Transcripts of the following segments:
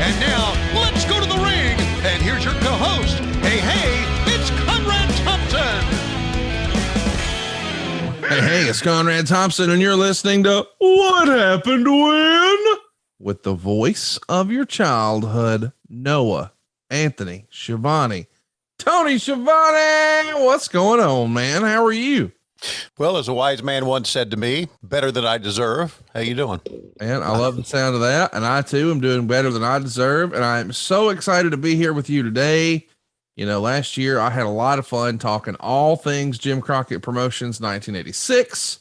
And now, let's go to the ring. And here's your co-host. Hey, it's Conrad Thompson. Hey, it's Conrad Thompson, and you're listening to What Happened When? With the voice of your childhood, Noah, Anthony, Schiavone, Tony Schiavone. What's going on, man? How are you? Well, as a wise man once said to me, better than I deserve. How you doing? Man, I love the sound of that. And I, too, am doing better than I deserve. And I'm so excited to be here with you today. You know, last year I had a lot of fun talking all things Jim Crockett Promotions 1986.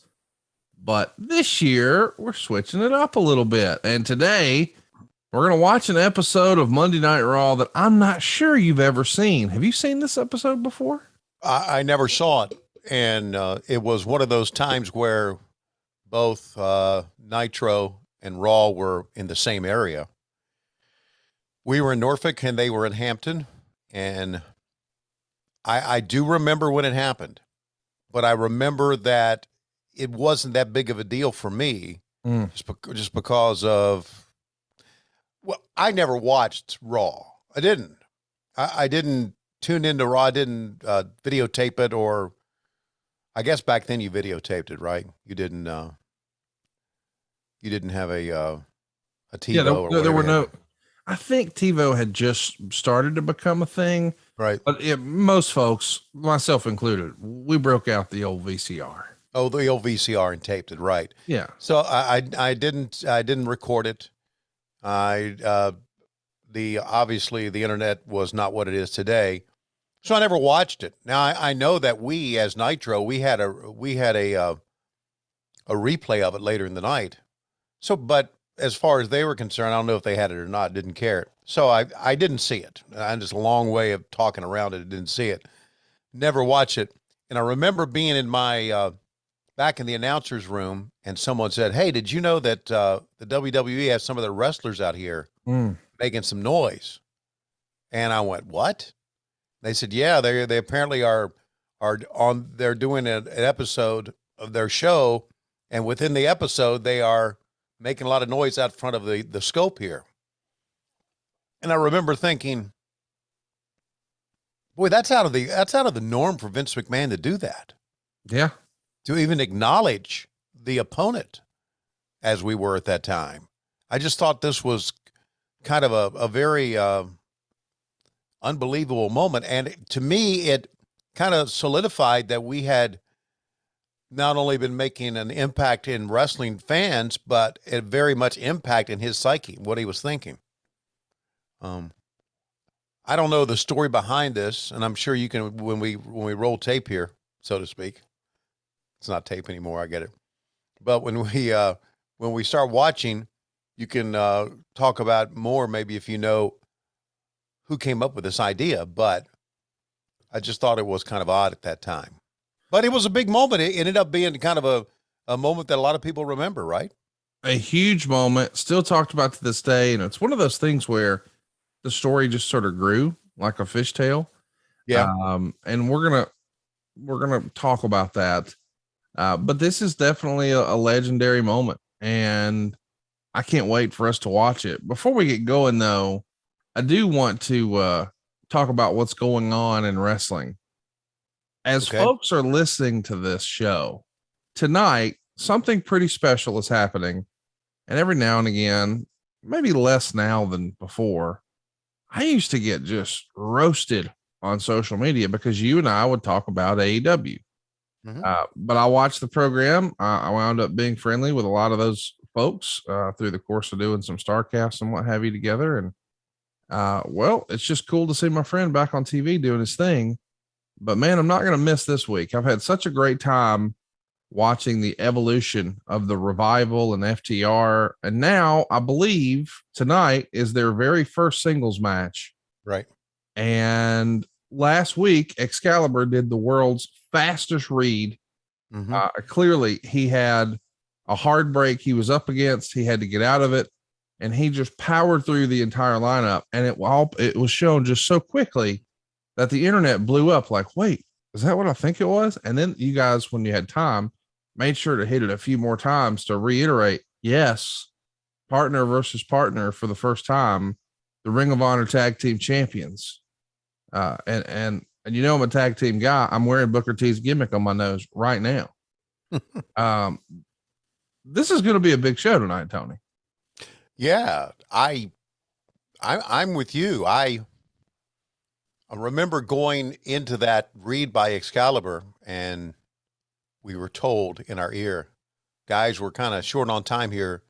But this year we're switching it up a little bit. And today we're going to watch an episode of Monday Night Raw that I'm not sure you've ever seen. Have you seen this episode before? I never saw it. And it was one of those times where both Nitro and Raw were in the same area. We were in Norfolk and they were in Hampton. And I do remember when it happened, but I remember that it wasn't that big of a deal for me just because of, well, I never watched Raw. I didn't tune into Raw. I didn't videotape it, or I guess back then you videotaped it, right? You didn't have a TiVo. Yeah, there were no, I think TiVo had just started to become a thing. Right. But most folks, myself included, we broke out the old VCR. Oh, the old VCR and taped it. Right. Yeah. So I didn't record it. Obviously the internet was not what it is today. So I never watched it. Now I know that we as Nitro, we had a replay of it later in the night. So, but as far as they were concerned, I don't know if they had it or not, didn't care. So I didn't see it. I'm just a long way of talking around it. Didn't see it. Never watch it. And I remember being in my, back in the announcer's room, and someone said, "Hey, did you know that the WWE has some of their wrestlers out here making some noise?" And I went, "What?" They said, "Yeah, they apparently are on. They're doing an episode of their show, and within the episode, they are making a lot of noise out front of the scope here." And I remember thinking, boy, that's out of the norm for Vince McMahon to do that. Yeah. To even acknowledge the opponent as we were at that time. I just thought this was kind of a very unbelievable moment. And to me, it kind of solidified that we had not only been making an impact in wrestling fans, but a very much impact in his psyche, what he was thinking. I don't know the story behind this, and I'm sure you can when we roll tape here, so to speak. It's not tape anymore, I get it. But when we start watching, you can talk about more, maybe if you know who came up with this idea. But I just thought it was kind of odd at that time. But it was a big moment. It ended up being kind of a moment that a lot of people remember, right? A huge moment, still talked about to this day. And it's one of those things where the story just sort of grew like a fishtail. Yeah. And we're going to talk about that. But this is definitely a legendary moment, and I can't wait for us to watch it. Before we get going though, I do want to talk about what's going on in wrestling. As folks are listening to this show tonight, something pretty special is happening. And every now and again, maybe less now than before, I used to get just roasted on social media because you and I would talk about AEW. But I watched the program. I wound up being friendly with a lot of those folks through the course of doing some Starcasts and what have you together. And well, it's just cool to see my friend back on TV doing his thing. But man, I'm not going to miss this week. I've had such a great time watching the evolution of the Revival and FTR. And now I believe tonight is their very first singles match. Right. And last week, Excalibur did the world's fastest read. Clearly he had a hard break he was up against. He had to get out of it, and he just powered through the entire lineup. And it was shown just so quickly that the internet blew up like, wait, is that what I think it was? And then you guys, when you had time, made sure to hit it a few more times to reiterate, yes, partner versus partner for the first time the Ring of Honor Tag Team Champions. And you know, I'm a tag team guy. I'm wearing Booker T's gimmick on my nose right now. This is going to be a big show tonight, Tony. Yeah, I'm with you. I remember going into that read by Excalibur, and we were told in our ear, guys, we're kind of short on time here.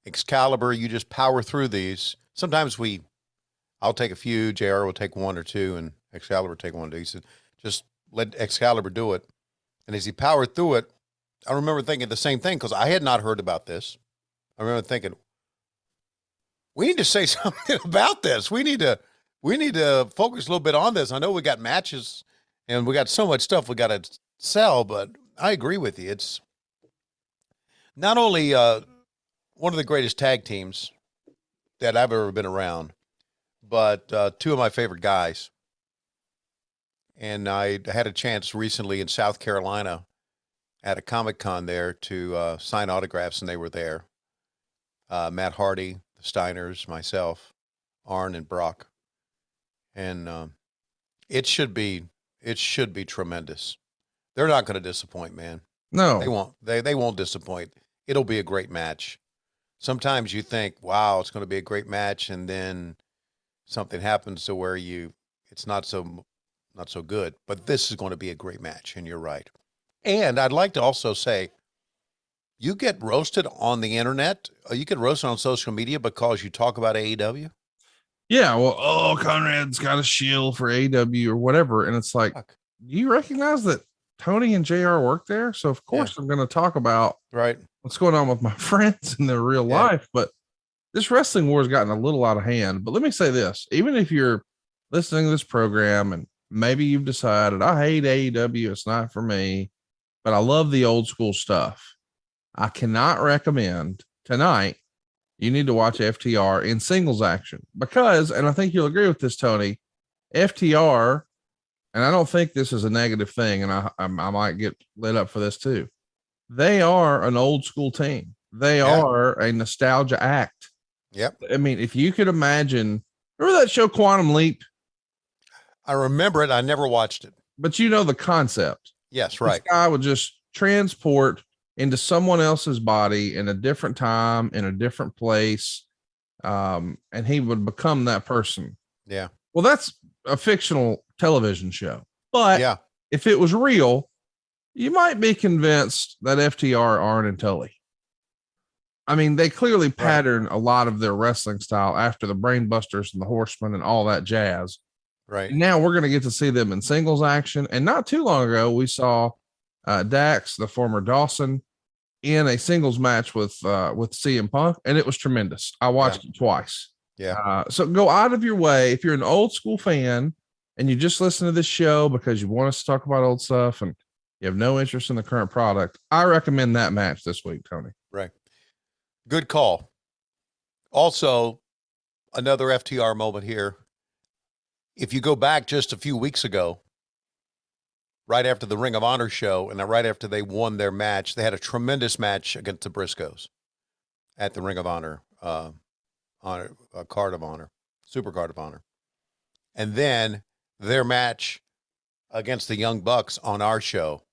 Excalibur, you just power through these. Sometimes I'll take a few, JR will take one or two, and Excalibur take one or two. He said, just let Excalibur do it. And as he powered through it, I remember thinking the same thing, because I had not heard about this. I remember thinking, we need to say something about this. We need to focus a little bit on this. I know we got matches and we got so much stuff we got to sell, but I agree with you. It's not only one of the greatest tag teams that I've ever been around, but two of my favorite guys. And I had a chance recently in South Carolina at a Comic-Con there to sign autographs, and they were there. Matt Hardy, the Steiners, myself, Arn, and Brock. And it should be tremendous. They're not going to disappoint, man. No, they won't. They won't disappoint. It'll be a great match. Sometimes you think, wow, it's going to be a great match, and then something happens to where it's not so good. But this is going to be a great match, and you're right. And I'd like to also say, you get roasted on the internet, you get roasted on social media because you talk about AEW. Yeah, well, Conrad's got a shield for AEW or whatever, and it's like, do you recognize that Tony and JR work there? So of course I'm going to talk about what's going on with my friends in their real life. But this wrestling war has gotten a little out of hand. But let me say this: even if you're listening to this program and maybe you've decided I hate AEW, it's not for me, but I love the old school stuff, I cannot recommend tonight. You need to watch FTR in singles action because, and I think you'll agree with this, Tony, FTR, and I don't think this is a negative thing, and I might get lit up for this too. They are an old school team. They are a nostalgia act. Yep. I mean, if you could imagine, remember that show Quantum Leap? I remember it. I never watched it. But you know the concept. Yes, right. This guy would just transport into someone else's body in a different time, in a different place. And he would become that person. Yeah. Well, that's a fictional television show, but if it was real, you might be convinced that FTR aren't in Tully. I mean, they clearly pattern a lot of their wrestling style after the Brainbusters and the Horsemen and all that jazz. Right. And now we're going to get to see them in singles action. And not too long ago, we saw Dax, the former Dawson, in a singles match with CM Punk, and it was tremendous. I watched it twice. Yeah. So go out of your way. If you're an old school fan and you just listen to this show because you want us to talk about old stuff and you have no interest in the current product, I recommend that match this week, Tony. Right. Good call. Also, another FTR moment here. If you go back just a few weeks ago, right after the Ring of Honor show, and right after they won their match, they had a tremendous match against the Briscoes at the Ring of Honor, Card of Honor, Super Card of Honor. And then their match against the Young Bucks on our show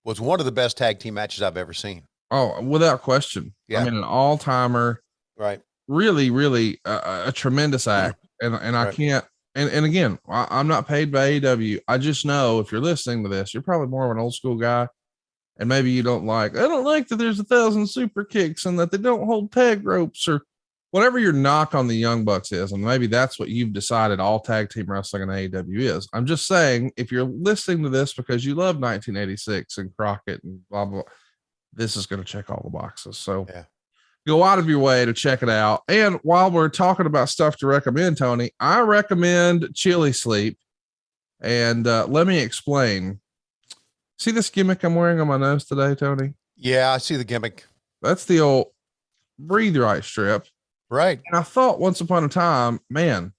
was one of the best tag team matches I've ever seen. Oh, without question. Yeah. I mean, an all-timer. Right. Really, really a tremendous act. And I can't, and again, I'm not paid by AEW. I just know if you're listening to this, you're probably more of an old school guy. And maybe you don't like that there's 1,000 super kicks and that they don't hold tag ropes or whatever your knock on the Young Bucks is. And maybe that's what you've decided all tag team wrestling in AEW is. I'm just saying, if you're listening to this because you love 1986 and Crockett and blah, blah, this is going to check all the boxes. So go out of your way to check it out. And while we're talking about stuff to recommend, Tony, I recommend Chili Sleep. And let me explain. See this gimmick I'm wearing on my nose today, Tony? Yeah, I see the gimmick. That's the old Breathe Right strip. Right. And I thought once upon a time, man,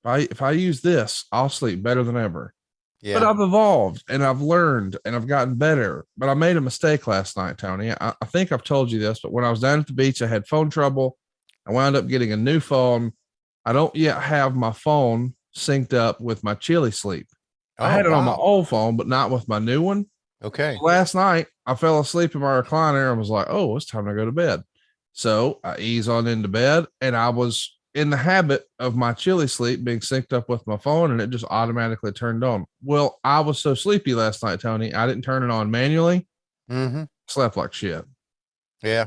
if I use this, I'll sleep better than ever. Yeah. But I've evolved and I've learned and I've gotten better. But I made a mistake last night, Tony. I think I've told you this, but when I was down at the beach, I had phone trouble. I wound up getting a new phone. I don't yet have my phone synced up with my Chili Sleep. I Oh, had it on my wow. old phone, but not with my new one. Okay. So last night, I fell asleep in my recliner and was like, oh, it's time to go to bed. So I ease on into bed, and I was in the habit of my Chili Sleep being synced up with my phone, and it just automatically turned on. Well, I was so sleepy last night, Tony, I didn't turn it on manually. Mm-hmm. Slept like shit. Yeah.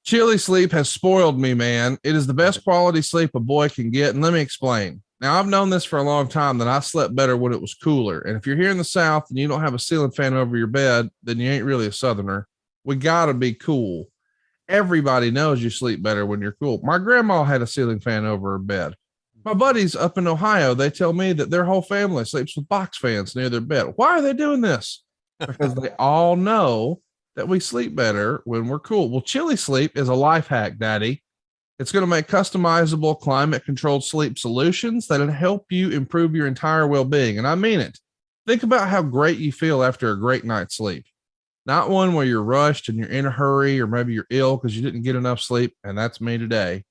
Chili Sleep has spoiled me, man. It is the best quality sleep a boy can get. And let me explain. Now, I've known this for a long time that I slept better when it was cooler. And if you're here in the South and you don't have a ceiling fan over your bed, then you ain't really a Southerner. We got to be cool. Everybody knows you sleep better when you're cool. My grandma had a ceiling fan over her bed. My buddies up in Ohio, they tell me that their whole family sleeps with box fans near their bed. Why are they doing this? Because they all know that we sleep better when we're cool. Well, Chili Sleep is a life hack, Daddy. It's going to make customizable climate controlled sleep solutions that'll help you improve your entire well-being. And I mean it. Think about how great you feel after a great night's sleep. Not one where you're rushed and you're in a hurry, or maybe you're ill because you didn't get enough sleep. And that's me today.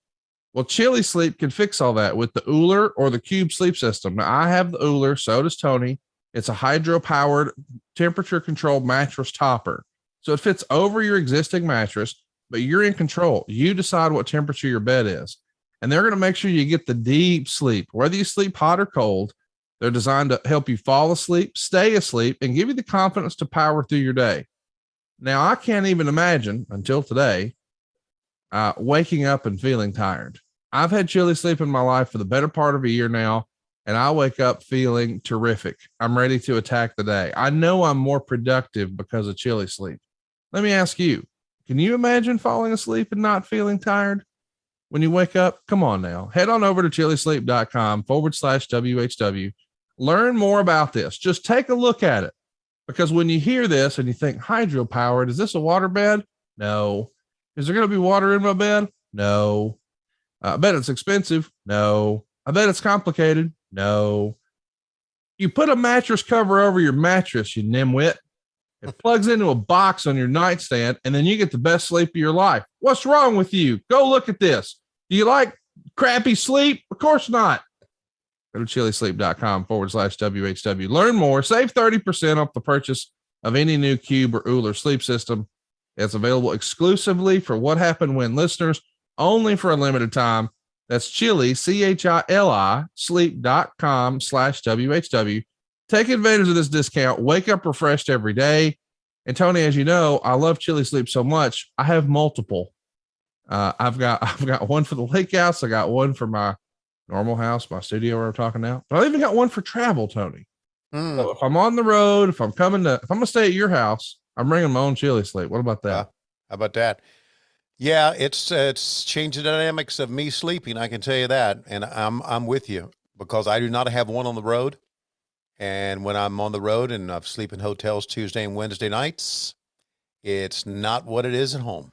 Well, Chili Sleep can fix all that with the Ooler or the Cube sleep system. Now, I have the Ooler, so does Tony. It's a hydro-powered, temperature-controlled mattress topper. So it fits over your existing mattress, but you're in control. You decide what temperature your bed is. And they're going to make sure you get the deep sleep. Whether you sleep hot or cold, they're designed to help you fall asleep, stay asleep, and give you the confidence to power through your day. Now, I can't even imagine until today waking up and feeling tired. I've had Chili Sleep in my life for the better part of a year now, and I wake up feeling terrific. I'm ready to attack the day. I know I'm more productive because of Chili Sleep. Let me ask you, can you imagine falling asleep and not feeling tired when you wake up? Come on now. Head on over to chilisleep.com/WHW. Learn more about this. Just take a look at it. Because when you hear this and you think hydro-powered, is this a water bed? No. Is there going to be water in my bed? No. I bet it's expensive. No. I bet it's complicated. No. You put a mattress cover over your mattress, you nimwit. It plugs into a box on your nightstand, and then you get the best sleep of your life. What's wrong with you? Go look at this. Do you like crappy sleep? Of course not. Go to chilisleep.com/WHW. Learn more. Save 30% off the purchase of any new Cube or Ooler sleep system. It's available exclusively for What Happened When listeners, only for a limited time. That's Chili, CHILI, sleep.com/WHW. Take advantage of this discount. Wake up refreshed every day. And Tony, as you know, I love Chili Sleep so much. I have multiple. I've got one for the lake house. I got one for my normal house, my studio where I'm talking now. But I even got one for travel, Tony. So if I'm on the road, if I'm going to stay at your house, I'm bringing my own Chili Sleep. What about that? How about that? Yeah, it's changed the dynamics of me sleeping. I can tell you that. And I'm with you because I do not have one on the road. And when I'm on the road and I sleep in hotels Tuesday and Wednesday nights, it's not what it is at home.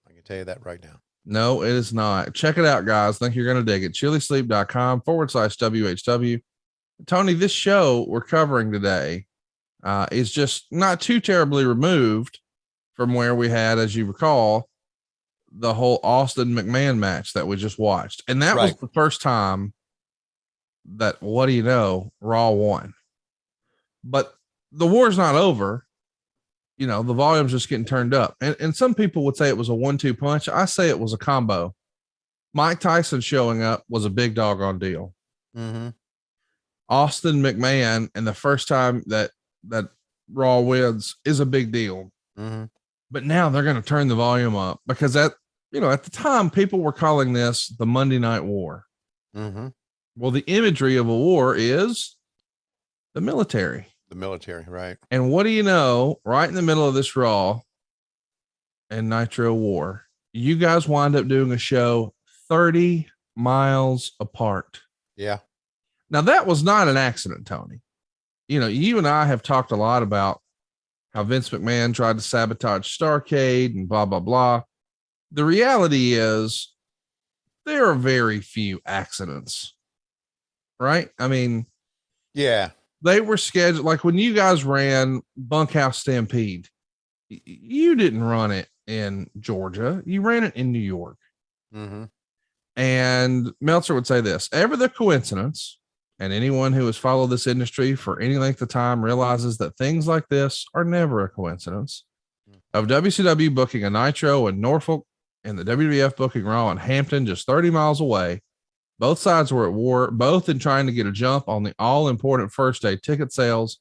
I can tell you that right now. No, it is not. Check it out, guys. Think you're going to dig it. chilisleep.com/WHW. Tony, this show we're covering today is just not too terribly removed from where we had, as you recall, the whole Austin McMahon match that we just watched. And that was the first time that, what do you know, Raw won. But the war's not over. You know, the volume's just getting turned up. And some people would say it was a 1-2 punch. I say it was a combo. Mike Tyson showing up was a big doggone deal. Mm-hmm. Austin McMahon, and the first time that Raw wins is a big deal. Mm-hmm. But now they're going to turn the volume up because at the time people were calling this the Monday Night War. Mm-hmm. Well, the imagery of a war is the military. The military, right. And what do you know, right in the middle of this Raw and Nitro war, you guys wind up doing a show 30 miles apart. Yeah. Now that was not an accident, Tony. You know, you and I have talked a lot about how Vince McMahon tried to sabotage Starrcade and blah, blah, blah. The reality is there are very few accidents, right? I mean, yeah, they were scheduled. Like when you guys ran Bunkhouse Stampede, you didn't run it in Georgia. You ran it in New York. Mm-hmm. And Meltzer would say this: ever the coincidence, and anyone who has followed this industry for any length of time realizes that things like this are never a coincidence, of WCW booking a Nitro in Norfolk and the WWF booking Raw in Hampton, just 30 miles away. Both sides were at war, both in trying to get a jump on the all important first day ticket sales,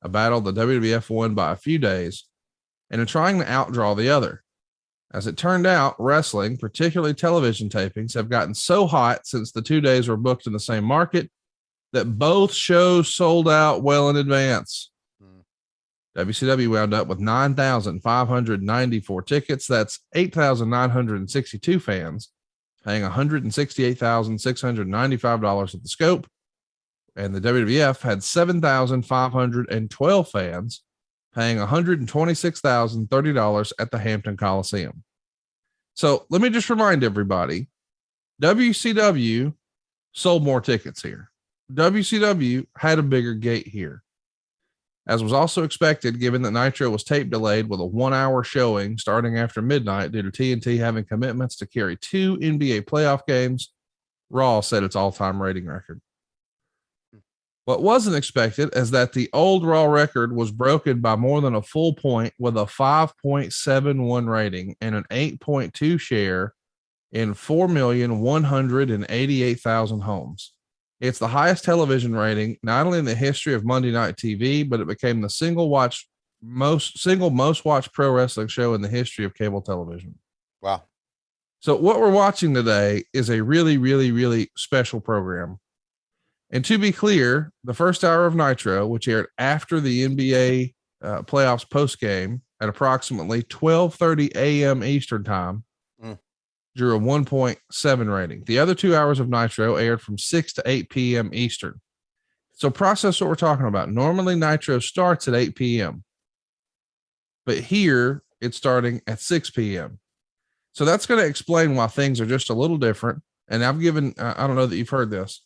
a battle the WWF won by a few days, and in trying to outdraw the other. As it turned out, wrestling, particularly television tapings, have gotten so hot since the 2 days were booked in the same market that both shows sold out well in advance. WCW wound up with 9,594 tickets. That's 8,962 fans paying $168,695 at the Scope. And the WWF had 7,512 fans paying $126,030 at the Hampton Coliseum. So let me just remind everybody, WCW sold more tickets here. WCW had a bigger gate here, as was also expected, given that Nitro was tape delayed with a 1 hour showing starting after midnight due to TNT having commitments to carry 2 NBA playoff games. Raw set its all-time rating record. What wasn't expected is that the old Raw record was broken by more than a full point with a 5.71 rating and an 8.2 share in 4,188,000 homes. It's the highest television rating, not only in the history of Monday Night TV, but it became the single most watched pro wrestling show in the history of cable television. Wow. So what we're watching today is a really, really, really special program. And to be clear, the first hour of Nitro, which aired after the NBA playoffs post game at approximately 12:30 a.m. Eastern time, drew a 1.7 rating. The other 2 hours of Nitro aired from 6 to 8 p.m. Eastern. So process what we're talking about. Normally Nitro starts at 8 p.m., but here it's starting at 6 p.m. So that's going to explain why things are just a little different. And I've given, I don't know that you've heard this,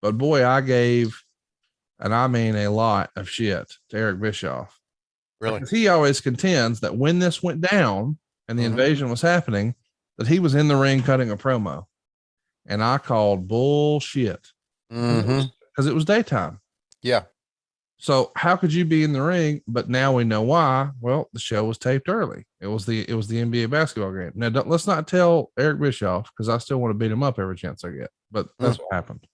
but boy, I gave, and I mean a lot of shit to Eric Bischoff. Really? Because he always contends that when this went down and the invasion was happening, that he was in the ring cutting a promo. And I called bullshit because it was daytime. Yeah. So how could you be in the ring? But now we know why. Well, the show was taped early. It was the NBA basketball game. Now let's not tell Eric Bischoff, because I still want to beat him up every chance I get. But that's what happened.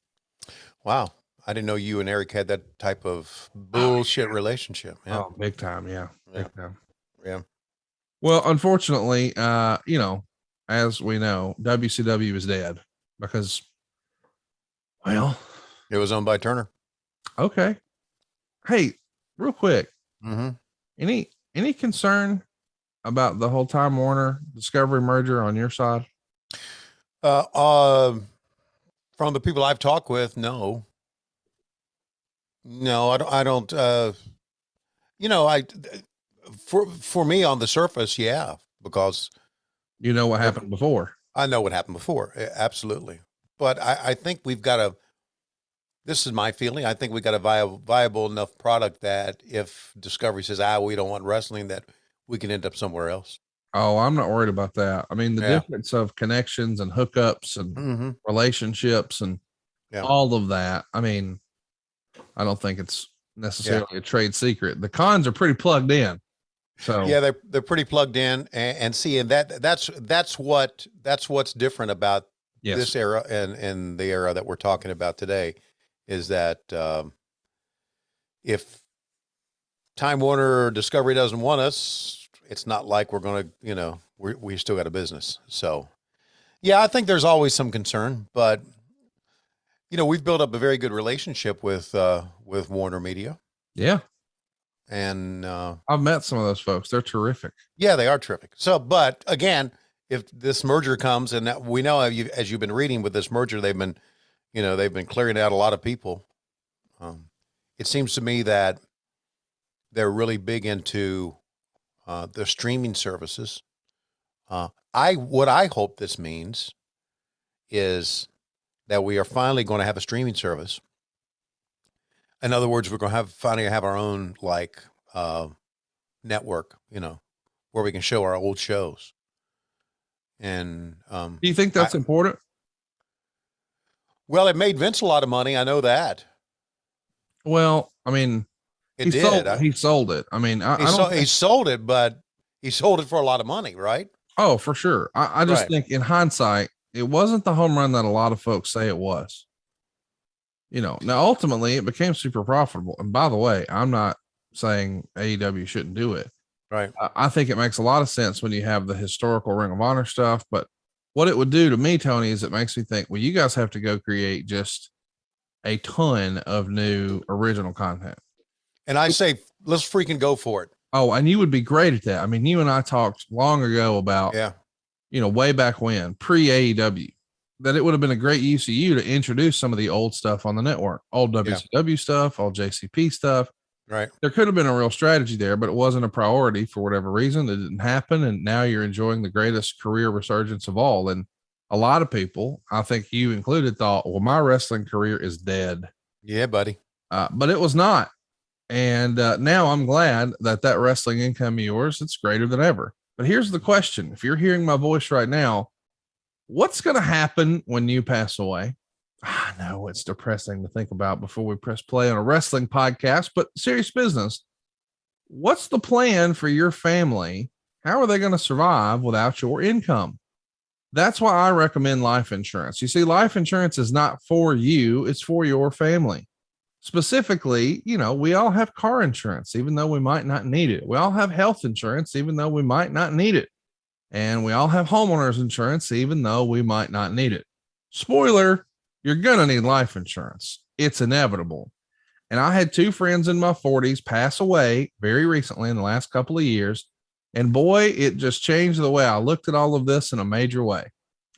Wow. I didn't know you and Eric had that type of bullshit relationship. Yeah. Oh, big time. Yeah. Big time. Yeah. Well, unfortunately, as we know, WCW is dead because, well, it was owned by Turner. Okay. Hey, real quick. Any concern about the whole Time Warner Discovery merger on your side? From the people I've talked with, no, I don't, for me on the surface, yeah, because you know what happened before. I know what happened before. Absolutely. But I think we've got this is my feeling. I think we got a viable enough product that if Discovery says, we don't want wrestling, that we can end up somewhere else. Oh, I'm not worried about that. I mean, the difference of connections and hookups and relationships and all of that. I mean, I don't think it's necessarily a trade secret. The cons are pretty plugged in. So yeah, they're pretty plugged in, and see, and that's what's different about this era and the era that we're talking about today, is that if Time Warner or Discovery doesn't want us, it's not like we're going to, we still got a business. So yeah, I think there's always some concern, but we've built up a very good relationship with Warner Media. Yeah. And I've met some of those folks. They're terrific. Yeah, they are terrific. So, but again, if this merger comes, and we know, as you've been reading with this merger, they've been clearing out a lot of people. It seems to me that they're really big into the streaming services. What I hope this means is that we are finally going to have a streaming service. In other words, we're going to finally have our own network, where we can show our old shows. And do you think that's important? Well, it made Vince a lot of money. I know that. Well, I mean, It did. He sold it. I mean, I don't He sold it, but he sold it for a lot of money, right? Oh, for sure. I just think in hindsight, it wasn't the home run that a lot of folks say it was. You know, now ultimately it became super profitable. And by the way, I'm not saying AEW shouldn't do it. Right. I think it makes a lot of sense when you have the historical Ring of Honor stuff. But what it would do to me, Tony, is it makes me think, well, you guys have to go create just a ton of new original content. And I say, let's freaking go for it. Oh, and you would be great at that. I mean, you and I talked long ago about, you know, way back when, pre AEW, that it would have been a great use of you to introduce some of the old stuff on the network, old WCW stuff, old JCP stuff. Right. There could have been a real strategy there, but it wasn't a priority for whatever reason. It didn't happen. And now you're enjoying the greatest career resurgence of all. And a lot of people, I think you included, thought, well, my wrestling career is dead. Yeah, buddy. But it was not. And now I'm glad that wrestling income of yours, it's greater than ever. But here's the question. If you're hearing my voice right now, what's going to happen when you pass away? I know it's depressing to think about before we press play on a wrestling podcast, but serious business. What's the plan for your family? How are they going to survive without your income? That's why I recommend life insurance. You see, life insurance is not for you. It's for your family. Specifically, you know, we all have car insurance, even though we might not need it. We all have health insurance, even though we might not need it. And we all have homeowners insurance, even though we might not need it. Spoiler, you're going to need life insurance. It's inevitable. And I had two friends in my 40s pass away very recently in the last couple of years. And boy, it just changed the way I looked at all of this in a major way.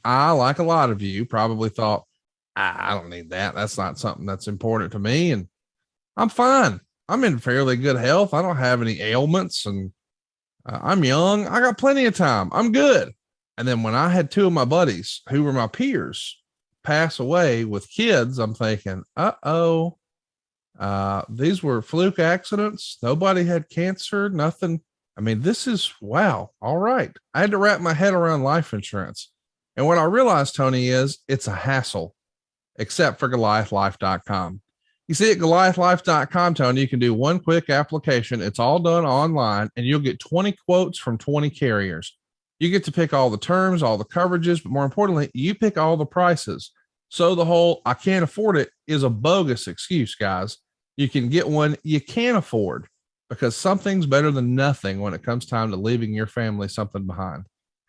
I, like a lot of you, probably thought, I don't need that. That's not something that's important to me. And I'm fine. I'm in fairly good health. I don't have any ailments, and I'm young. I got plenty of time. I'm good. And then when I had two of my buddies who were my peers pass away with kids, I'm thinking, these were fluke accidents. Nobody had cancer, nothing. I mean, this is, wow. All right. I had to wrap my head around life insurance. And what I realized, Tony, is it's a hassle, except for GoliathLife.com. You see, at GoliathLife.com, Tony, you can do one quick application. It's all done online, and you'll get 20 quotes from 20 carriers. You get to pick all the terms, all the coverages, but more importantly, you pick all the prices. So the whole I can't afford it is a bogus excuse, guys. You can get one you can afford, because something's better than nothing when it comes time to leaving your family something behind.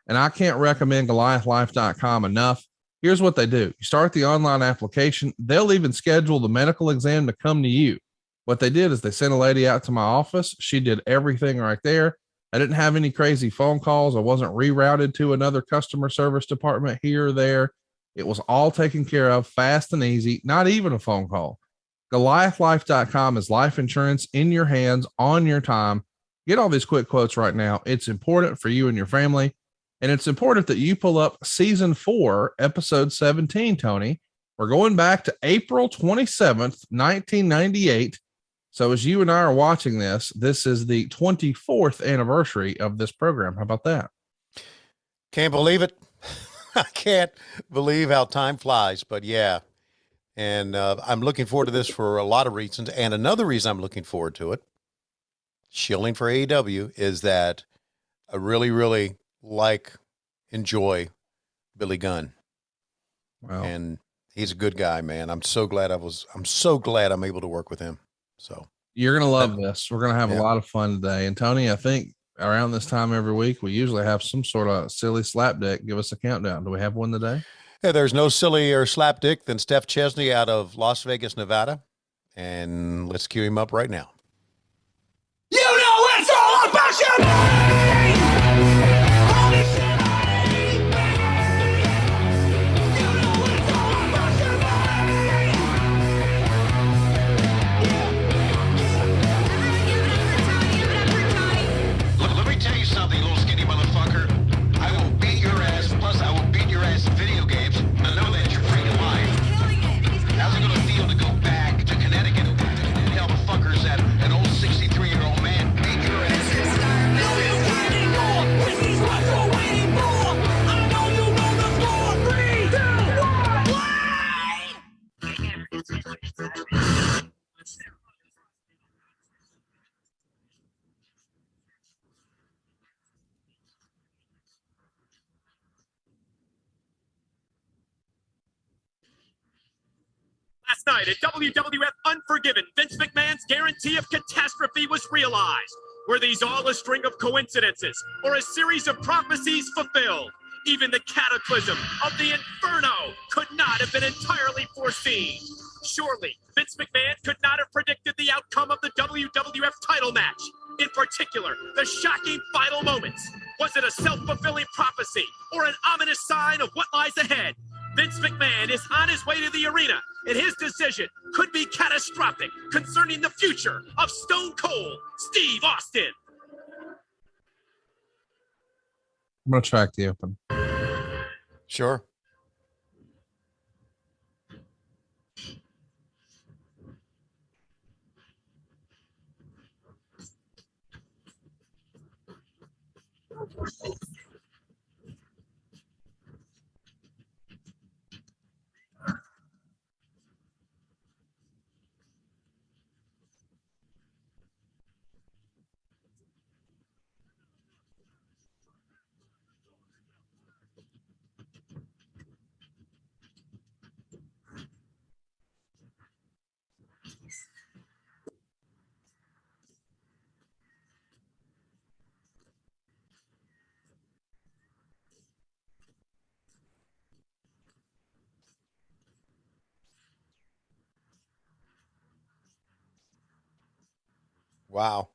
And I can't recommend GoliathLife.com enough. Here's what they do. You start the online application. They'll even schedule the medical exam to come to you. What they did is they sent a lady out to my office. She did everything right there. I didn't have any crazy phone calls. I wasn't rerouted to another customer service department here or there. It was all taken care of, fast and easy, not even a phone call. GoliathLife.com is life insurance in your hands on your time. Get all these quick quotes right now. It's important for you and your family. And it's important that you pull up season 4, episode 17, Tony. We're going back to April 27th, 1998. So as you and I are watching this, this is the 24th anniversary of this program. How about that? Can't believe it. I can't believe how time flies, but yeah. And I'm looking forward to this for a lot of reasons. And another reason I'm looking forward to it, shilling for AEW, is that I really, really enjoy Billy Gunn. Wow. And he's a good guy, man. I'm so glad I'm able to work with him. So you're going to love this. We're going to have a lot of fun today. And Tony, I think around this time every week, we usually have some sort of silly slapdick. Give us a countdown. Do we have one today? Yeah, there's no sillier slapdick than Steph Chesney out of Las Vegas, Nevada. And let's cue him up right now. You know it's all about Shamrock! Fuckers at an old 63-year-old man. Make your ass. night at WWF Unforgiven, Vince McMahon's guarantee of catastrophe was realized. Were these all a string of coincidences or a series of prophecies fulfilled? Even the cataclysm of the Inferno could not have been entirely foreseen. Surely, Vince McMahon could not have predicted the outcome of the WWF title match. In particular, the shocking final moments. Was it a self-fulfilling prophecy or an ominous sign of what lies ahead? Vince McMahon is on his way to the arena, and his decision could be catastrophic concerning the future of Stone Cold Steve Austin. I'm going to track the open. Sure. Wow.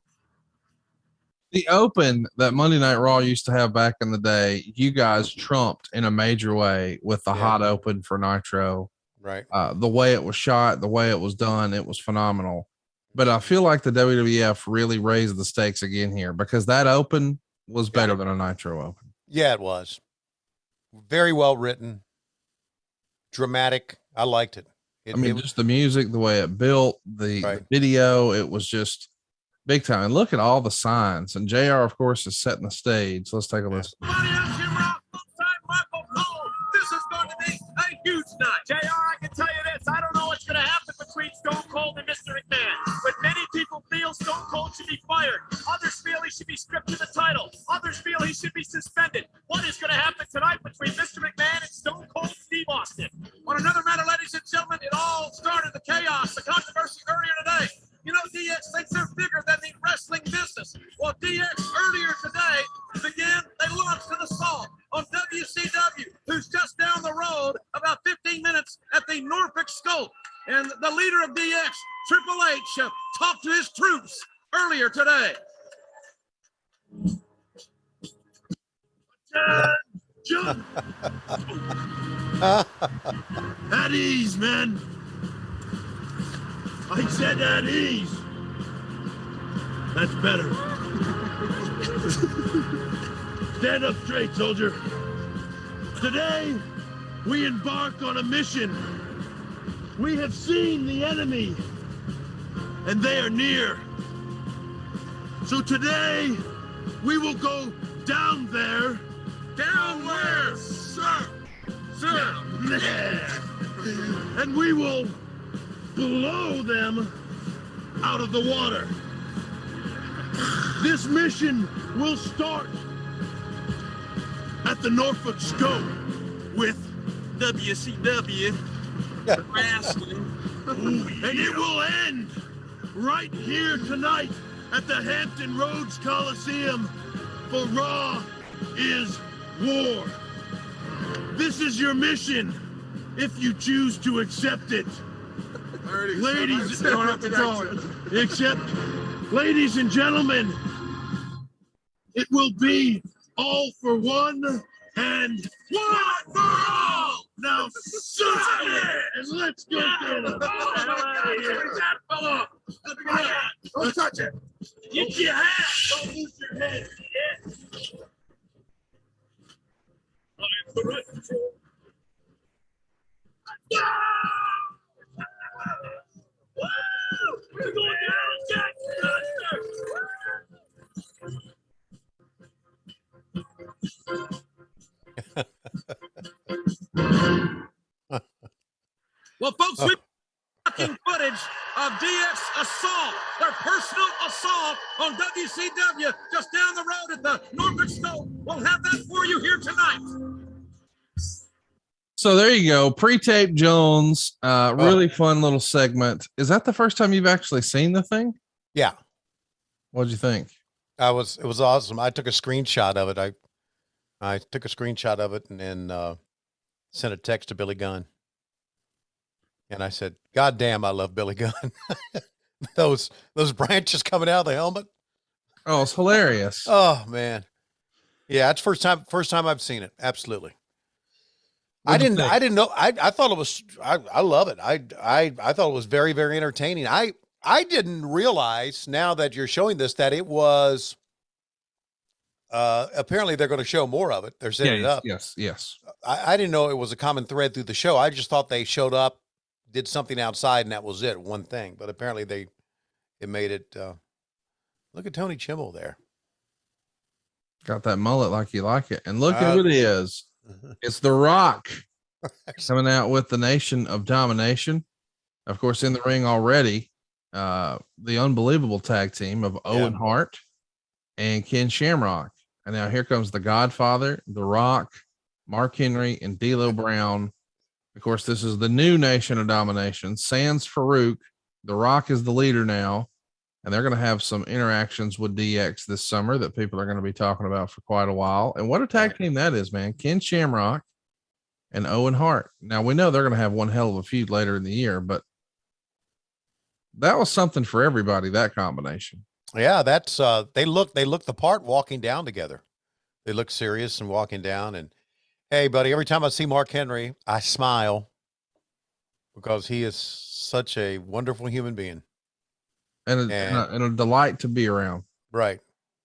The open that Monday Night Raw used to have back in the day, you guys trumped in a major way with the hot open for Nitro. Right. The way it was shot, the way it was done, it was phenomenal. But I feel like the WWF really raised the stakes again here because that open was better than a Nitro open. Yeah, it was. Very well written. Dramatic. I liked it. Just the music, the way it built, the video, it was just big time. And look at all the signs. And JR, of course, is setting the stage. Let's take a listen. This is going to be a huge night. JR, I can tell you this. I don't know what's going to happen between Stone Cold and Mr. McMahon. But many people feel Stone Cold should be fired. Others feel he should be stripped of the title. Others feel he should be suspended. What is going to happen tonight between Mr. McMahon and Stone Cold Steve Austin? On another matter, ladies and gentlemen, it all started the chaos, the controversy earlier today. You know, DX thinks they're bigger than the wrestling business. Well, DX earlier today they launched an assault on WCW, who's just down the road about 15 minutes at the Norfolk Scope. And the leader of DX, Triple H, talked to his troops earlier today. Jump! At ease, man. I said at ease. That's better. Stand up straight, soldier. Today, we embark on a mission. We have seen the enemy, and they are near. So today, we will go down there. Down where, sir? Sir. And we will blow them out of the water. This mission will start at the Norfolk Scope with WCW wrestling. And it will end right here tonight at the Hampton Coliseum, for Raw is War. This is your mission if you choose to accept it. Ladies and gentlemen, it will be all for one and one for all. Now, shut it and let's go get him. Don't touch it. Get your hat. Don't lose your head. I'm the right control. We're going down, Well, folks, we've got footage of DX assault, their personal assault on WCW just down the road at the Norfolk Scope. We'll have that for you here tonight. So there you go. Pre-tape Jones. Really fun little segment. Is that the first time you've actually seen the thing? Yeah. What'd you think? It was awesome. I took a screenshot of it. I took a screenshot of it and then sent a text to Billy Gunn. And I said, God damn, I love Billy Gunn. those branches coming out of the helmet. Oh, it's hilarious. Oh man. Yeah, it's first time I've seen it. Absolutely. I didn't know. I thought it was, I love it. I thought it was very, very entertaining. I didn't realize now that you're showing this, that it was, apparently they're going to show more of it. They're setting it up. Yes. I didn't know it was a common thread through the show. I just thought they showed up, did something outside, and that was it. One thing, but apparently it made it, look at Tony Chimmel there. Got that mullet like you like it. And look who it is. It's The Rock coming out with the Nation of Domination. Of course, in the ring already, the unbelievable tag team of Owen Hart and Ken Shamrock. And now here comes the Godfather, The Rock, Mark Henry, and D'Lo Brown. Of course, this is the new Nation of Domination. Sans Farouk. The Rock is the leader now. And they're going to have some interactions with DX this summer that people are going to be talking about for quite a while. And what a tag team that is, man. Ken Shamrock and Owen Hart. Now, we know they're going to have one hell of a feud later in the year, but that was something for everybody, that combination. Yeah, that's they look the part walking down together. They look serious and walking down. And hey, buddy, every time I see Mark Henry, I smile because he is such a wonderful human being. And a delight to be around. Right.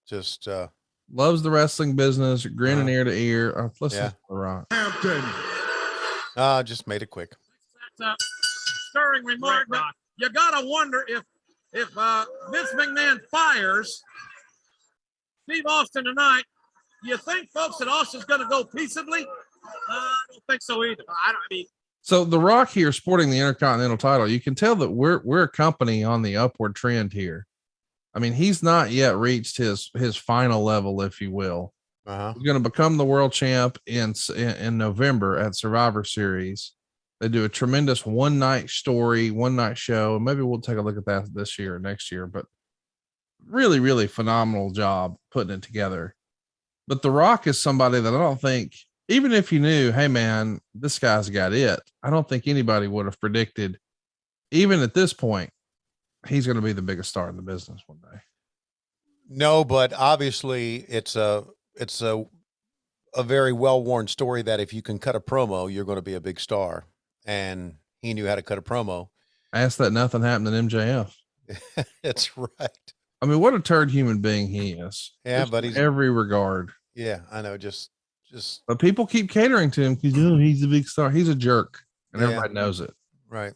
Just loves the wrestling business, grinning ear to ear. Listen to The Rock. Hampton. Just made it quick. That's a stirring remark, but you gotta wonder if Vince McMahon fires Steve Austin tonight. You think, folks, that Austin's going to go peaceably? I don't think so either. I mean. So The Rock here sporting the Intercontinental title, you can tell that we're a company on the upward trend here. I mean, he's not yet reached his final level, if you will. He's going to become the world champ in November at Survivor Series. They do a tremendous one night show. Maybe we'll take a look at that this year or next year, but really, really phenomenal job putting it together. But The Rock is somebody that I don't think, even if you knew, hey man, this guy's got it, I don't think anybody would have predicted, even at this point, he's going to be the biggest star in the business one day. No, but obviously it's a very well-worn story that if you can cut a promo, you're going to be a big star. And he knew how to cut a promo. Ask that nothing happened in MJF. That's right. I mean, what a turd human being he is. Yeah, just but he's in every regard. Yeah, I know. Just. But people keep catering to him because he's a big star. He's a jerk, and everybody knows it. Right.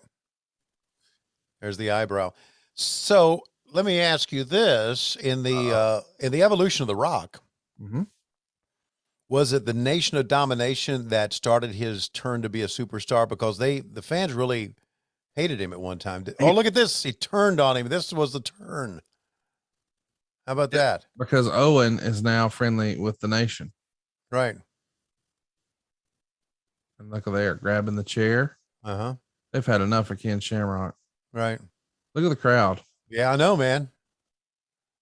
There's the eyebrow. So let me ask you this: in the evolution of The Rock, was it the Nation of Domination that started his turn to be a superstar? Because the fans really hated him at one time. Oh, look at this! He turned on him. This was the turn. How about that? Because Owen is now friendly with the Nation. Right. And look at there, grabbing the chair. They've had enough of Ken Shamrock. Right. Look at the crowd. Yeah, I know, man.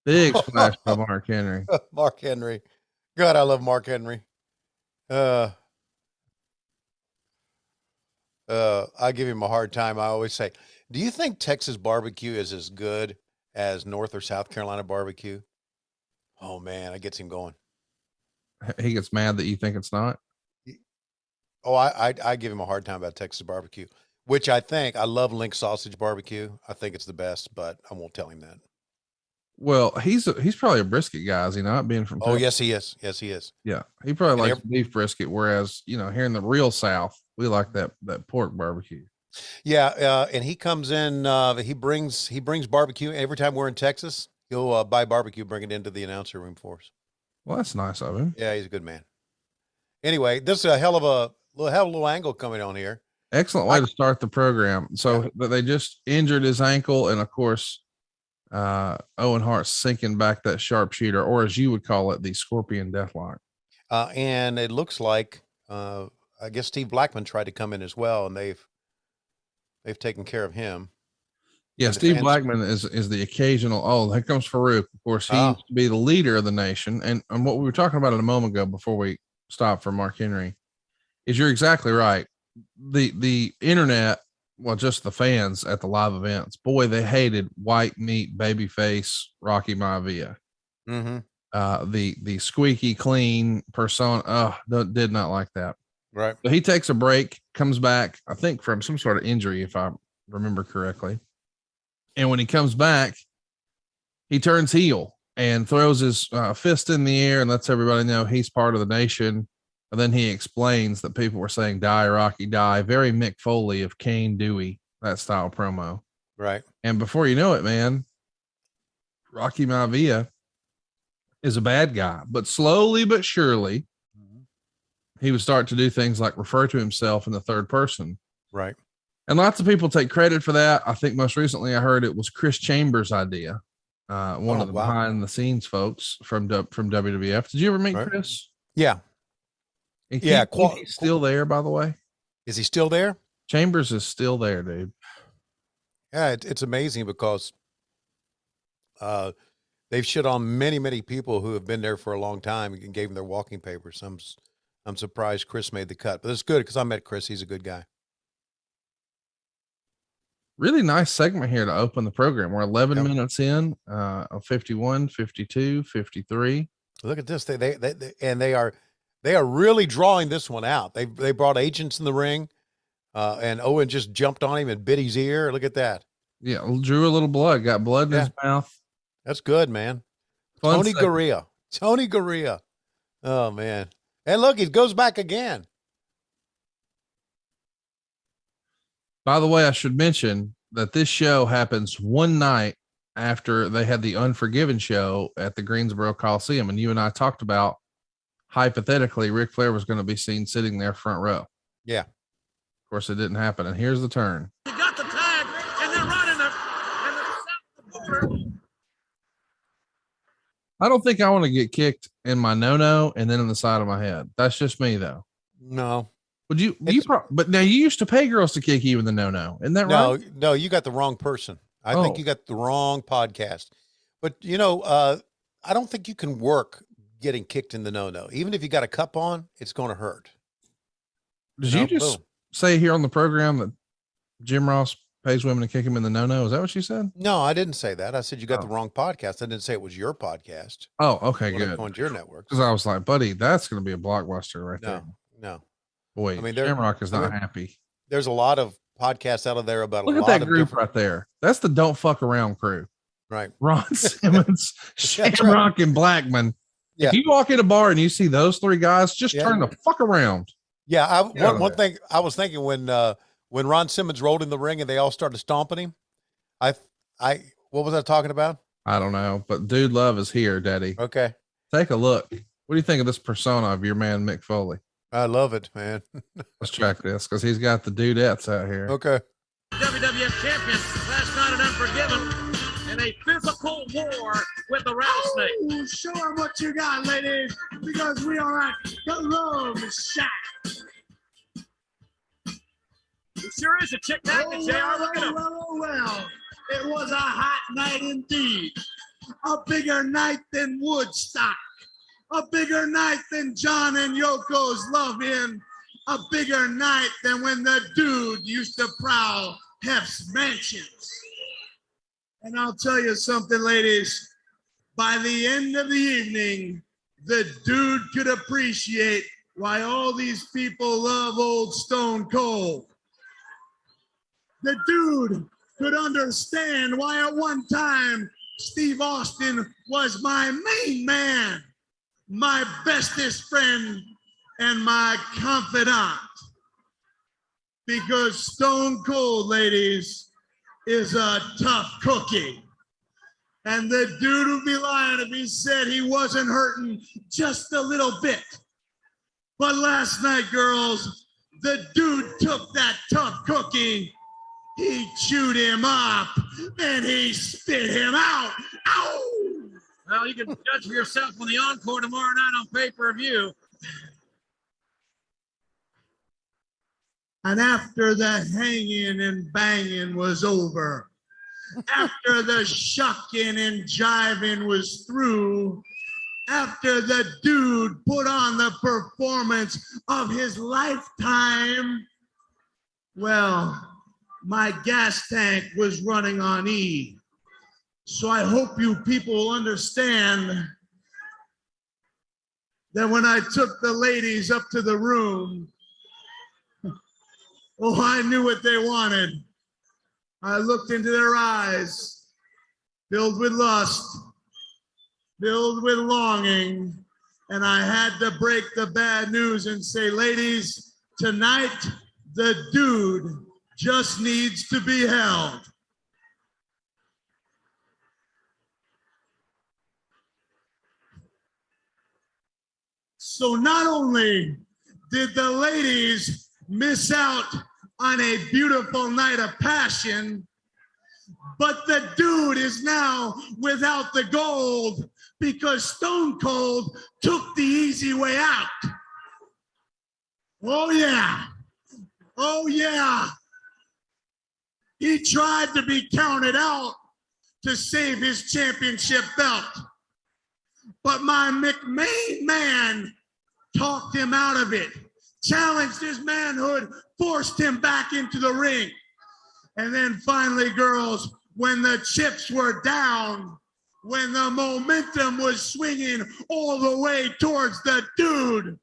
Big splash by Mark Henry. Mark Henry. God, I love Mark Henry. I give him a hard time. I always say, do you think Texas barbecue is as good as North or South Carolina barbecue? Oh man, it gets him going. He gets mad that you think it's not. Oh, I give him a hard time about Texas barbecue, which I love Link sausage barbecue. I think it's the best, but I won't tell him that. Well, he's probably a brisket guy, is he not? Being from Texas? Oh, yes, he is. Yes, he is. Yeah, he probably likes beef brisket, whereas here in the real South, we like that pork barbecue. Yeah, and he comes in. He brings barbecue every time we're in Texas. He'll buy barbecue, bring it into the announcer room for us. Well, that's nice of him. Yeah, he's a good man. Anyway, this is a hell of a little angle coming on here. Excellent way to start the program. So they just injured his ankle, and of course, Owen Hart sinking back that sharpshooter, or as you would call it, the Scorpion Deathlock. And it looks like I guess Steve Blackman tried to come in as well, and they've taken care of him. Yeah, Steve Blackman is the occasional. Oh, here comes Farouk. Of course, he used to be the leader of the nation. And what we were talking about a moment ago before we stopped for Mark Henry is you're exactly right. The internet, well, just the fans at the live events, boy, they hated white meat babyface Rocky Maivia. Mm-hmm. The squeaky clean persona. Did not like that. Right. So he takes a break, comes back, I think from some sort of injury, if I remember correctly. And when he comes back, he turns heel and throws his fist in the air and lets everybody know he's part of the nation. And then he explains that people were saying, "Die, Rocky, die." Very Mick Foley of Kane Dewey, that style promo. Right. And before you know it, man, Rocky Maivia is a bad guy, but slowly but surely, he would start to do things like refer to himself in the third person. Right. And lots of people take credit for that. I think most recently I heard it was Chris Chambers' idea. One of the behind the scenes folks from WWF. Did you ever meet Chris? Yeah. And he's still there, by the way. Is he still there? Chambers is still there, dude. Yeah, it's amazing because they've shit on many people who have been there for a long time and gave them their walking papers. I'm surprised Chris made the cut, but it's good because I met Chris. He's a good guy. Really nice segment here to open the program. We're 11 minutes in, 51, 52, 53. Look at this. They are really drawing this one out. They brought agents in the ring, and Owen just jumped on him and bit his ear. Look at that. Yeah, drew a little blood. Got blood in his mouth. That's good, man. Fun Tony Garea. Oh man. And look, he goes back again. By the way, I should mention that this show happens one night after they had the Unforgiven show at the Greensboro Coliseum. And you and I talked about, hypothetically, Ric Flair was going to be seen sitting there front row. Yeah. Of course, it didn't happen. And here's the turn. You got the tag, and they're running the I don't think I want to get kicked in my no-no and then in the side of my head. That's just me, though. No. Would you but now you used to pay girls to kick you in the no-no. Isn't that right? No, you got the wrong person. I think you got the wrong podcast. But I don't think you can work getting kicked in the no-no. Even if you got a cup on, it's going to hurt. Did you just say here on the program that Jim Ross pays women to kick him in the no-no? Is that what you said? No, I didn't say that. I said you got the wrong podcast. I didn't say it was your podcast. Oh, okay, good. On your network. Because I was like, buddy, that's going to be a blockbuster right there. No. Boy, I mean, Shamrock is not happy. There's a lot of podcasts out of there about Look a lot at that of group right there. That's the Don't Fuck Around crew. Right. Ron Simmons, Shamrock, and Blackman. Yeah. If you walk in a bar and you see those three guys, just turn the fuck around. Yeah. One thing I was thinking when Ron Simmons rolled in the ring and they all started stomping him, what was I talking about? I don't know, but Dude Love is here, Daddy. Okay. Take a look. What do you think of this persona of your man, Mick Foley? I love it, man. Let's check this because he's got the dudettes out here. Okay. WWF champion last night at Unforgiven in a physical war with the rattlesnake. Oh, show them what you got, ladies, because we are at the Love Shack. It sure is a chick magnet, JR. Look at him. Well, it was a hot night indeed. A bigger night than Woodstock. A bigger night than John and Yoko's Love In. A bigger night than when the Dude used to prowl Hef's mansions. And I'll tell you something, ladies. By the end of the evening, the Dude could appreciate why all these people love old Stone Cold. The Dude could understand why at one time Steve Austin was my main man, my bestest friend, and my confidant. Because Stone Cold, ladies, is a tough cookie. And the Dude would be lying if he said he wasn't hurting just a little bit. But last night, girls, the Dude took that tough cookie, he chewed him up, and he spit him out. Ow! Well, you can judge for yourself on the encore tomorrow night on pay-per-view. And after the hanging and banging was over, after the shucking and jiving was through, after the dude put on the performance of his lifetime, well, my gas tank was running on E. So I hope you people will understand that when I took the ladies up to the room, oh, I knew what they wanted. I looked into their eyes, filled with lust, filled with longing, and I had to break the bad news and say, ladies, tonight, the dude just needs to be held. So not only did the ladies miss out on a beautiful night of passion, but the dude is now without the gold because Stone Cold took the easy way out. Oh yeah. Oh yeah. He tried to be counted out to save his championship belt. But my McMahon man talked him out of it, challenged his manhood, forced him back into the ring. And then finally, girls, when the chips were down, when the momentum was swinging all the way towards the dude,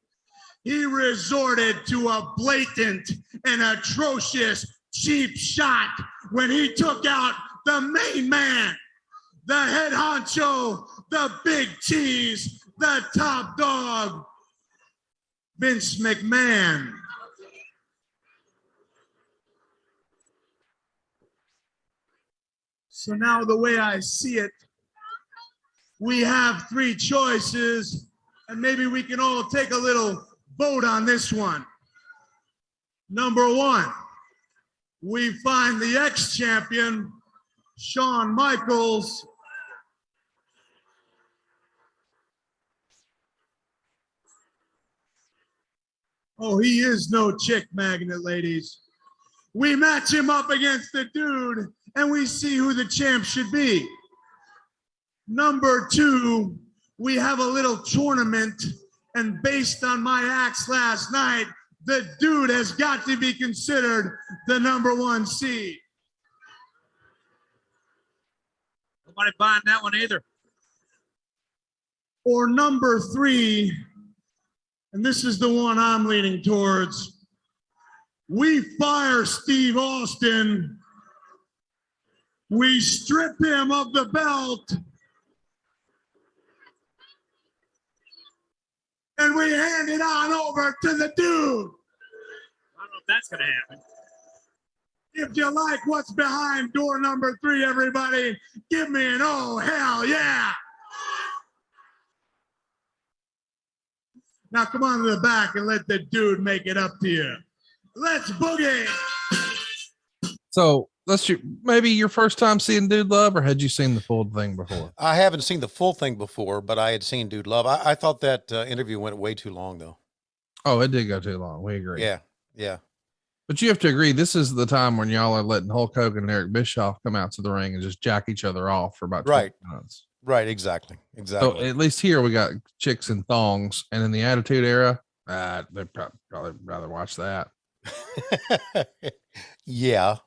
he resorted to a blatant and atrocious cheap shot when he took out the main man, the head honcho, the big cheese, the top dog, Vince McMahon. So now the way I see it, we have three choices, and maybe we can all take a little vote on this one. Number one, we find the ex-champion, Shawn Michaels, oh, he is no chick magnet, ladies. We match him up against the dude, and we see who the champ should be. Number two, we have a little tournament, and based on my acts last night, the dude has got to be considered the number one seed. Nobody buying that one either. Or number three, and this is the one I'm leaning towards, we fire Steve Austin, we strip him of the belt, and we hand it on over to the dude. I don't know if that's going to happen. If you like what's behind door number three, everybody, give me an oh, hell yeah. Now come on to the back and let the dude make it up to you. Let's boogie. So let's shoot. Maybe your first time seeing Dude Love, or had you seen the full thing before? I haven't seen the full thing before, but I had seen Dude Love. I thought that interview went way too long, though. Oh, it did go too long. We agree. Yeah, yeah. But you have to agree, this is the time when y'all are letting Hulk Hogan and Eric Bischoff come out to the ring and just jack each other off for about 20 minutes. Right, exactly. So at least here we got chicks in thongs, and in the Attitude Era, they'd probably rather watch that. Yeah.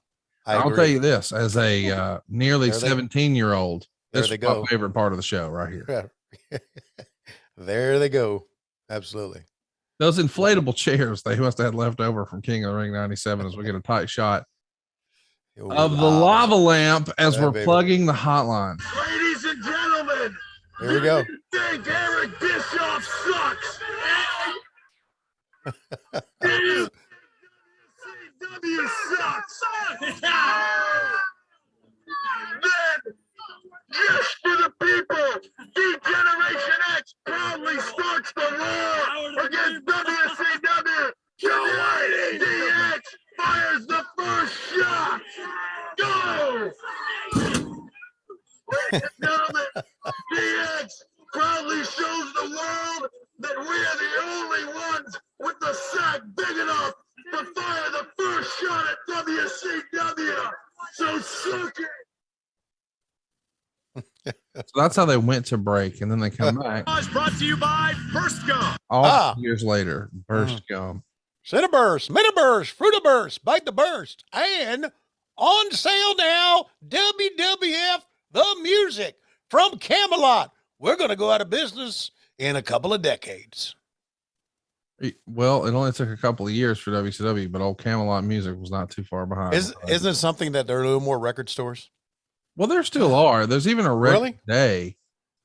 I'll tell you this, as a nearly 17-year-old, this is my favorite part of the show right here. There they go. Absolutely. Those inflatable chairs they must have had left over from King of the Ring 97 as we get a tight shot of the lava lamp as we're plugging the hotline. Ladies and gentlemen, here we go. You think Eric Bischoff sucks? WCW sucks. Then, just for the people, D-Generation X proudly starts the war against WCW. DX fires the first shot. Go! Ladies and gentlemen, DX proudly shows the world that we are the only ones with the sack big enough to fire the first That's how they went to break, and then they come back. Brought to you by First Gum. All years later, Burst Gum. Cineburst, Miniburst, Fruitaburst, Bite the Burst, and on sale now, WWF The Music from Camelot. We're going to go out of business in a couple of decades. Well, it only took a couple of years for WCW, but old Camelot Music was not too far behind. Isn't it something that there are a little more record stores? Well, there still are. There's even a record Really? day.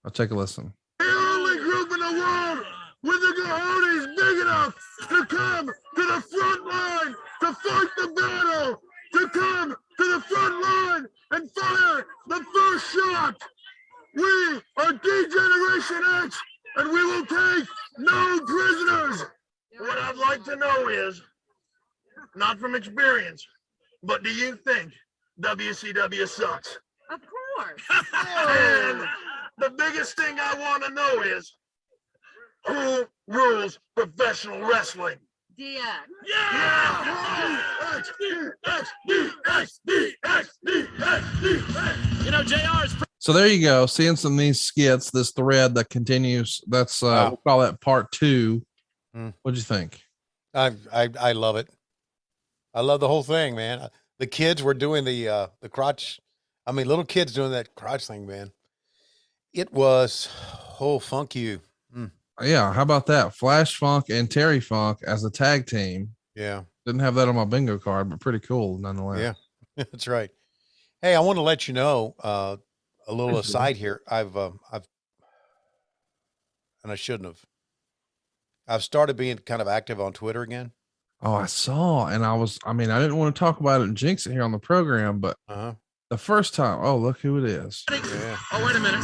I'll take a listen. The only group in the world with the cojones big enough to come to the front line to fight the battle, to come to the front line and fire the first shot. We are D-Generation X, and we will take no prisoners. What I'd like to know is, not from experience, but do you think WCW sucks? Of course. And the biggest thing I want to know is, who rules professional wrestling? DX. You know, JR is So there you go. Seeing some of these skits, this thread that continues. That's we'll call that part 2. What'd you think? I love it. I love the whole thing, man. The kids were doing the crotch. I mean, little kids doing that crotch thing, man. It was, funk you. Yeah, how about that? Flash Funk and Terry Funk as a tag team. Yeah. Didn't have that on my bingo card, but pretty cool nonetheless. Yeah, that's right. Hey, I want to let you know, a little aside here. I've and I shouldn't have. I've started being kind of active on Twitter again. Oh, I saw, and I didn't want to talk about it and jinx it here on the program, but the first time, look who it is. Yeah. Oh, wait a minute.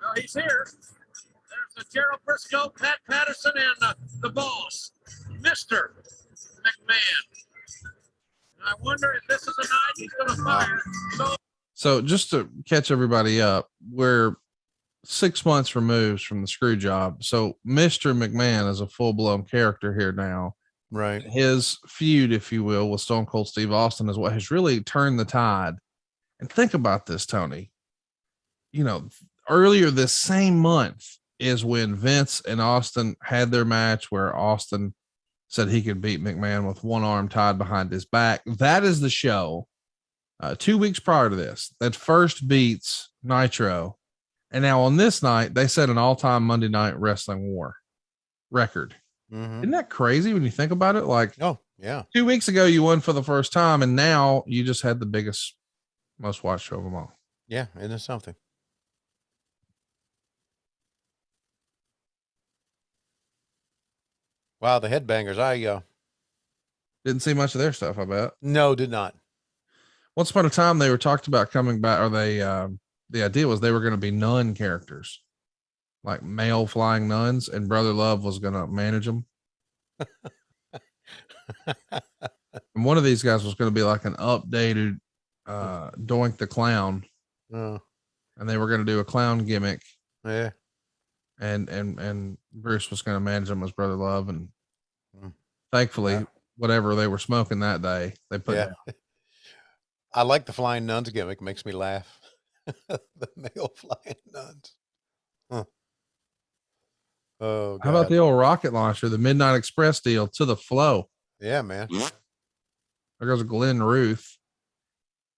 Well, he's here. There's Gerald Briscoe, Pat Patterson, and the boss, Mr. McMahon. And I wonder if this is a night he's going to fire. So just to catch everybody up, we're 6 months removed from the screw job. So Mr. McMahon is a full-blown character here now. Right. His feud, if you will, with Stone Cold Steve Austin is what has really turned the tide. And think about this, Tony. You know, earlier this same month is when Vince and Austin had their match where Austin said he could beat McMahon with one arm tied behind his back. That is the show 2 weeks prior to this that first beats Nitro. And now on this night, they set an all-time Monday Night Wrestling war record. Isn't that crazy when you think about it? Like, 2 weeks ago, you won for the first time, and now you just had the biggest, most watched show of them all. Yeah, isn't it something? Wow, the Headbangers. I didn't see much of their stuff, I bet. No, did not. Once upon a time, they were talked about coming back, or they the idea was they were going to be nun characters, like male flying nuns, and Brother Love was going to manage them. And one of these guys was going to be like an updated Doink the Clown. And they were going to do a clown gimmick. Yeah. And Bruce was going to manage them as Brother Love. And thankfully, whatever they were smoking that day, they put down. I like the flying nuns gimmick. Makes me laugh. The male flying nuns. Oh, God. How about the old rocket launcher, the Midnight Express deal to the flow? Yeah, man. There goes Glenn Ruth.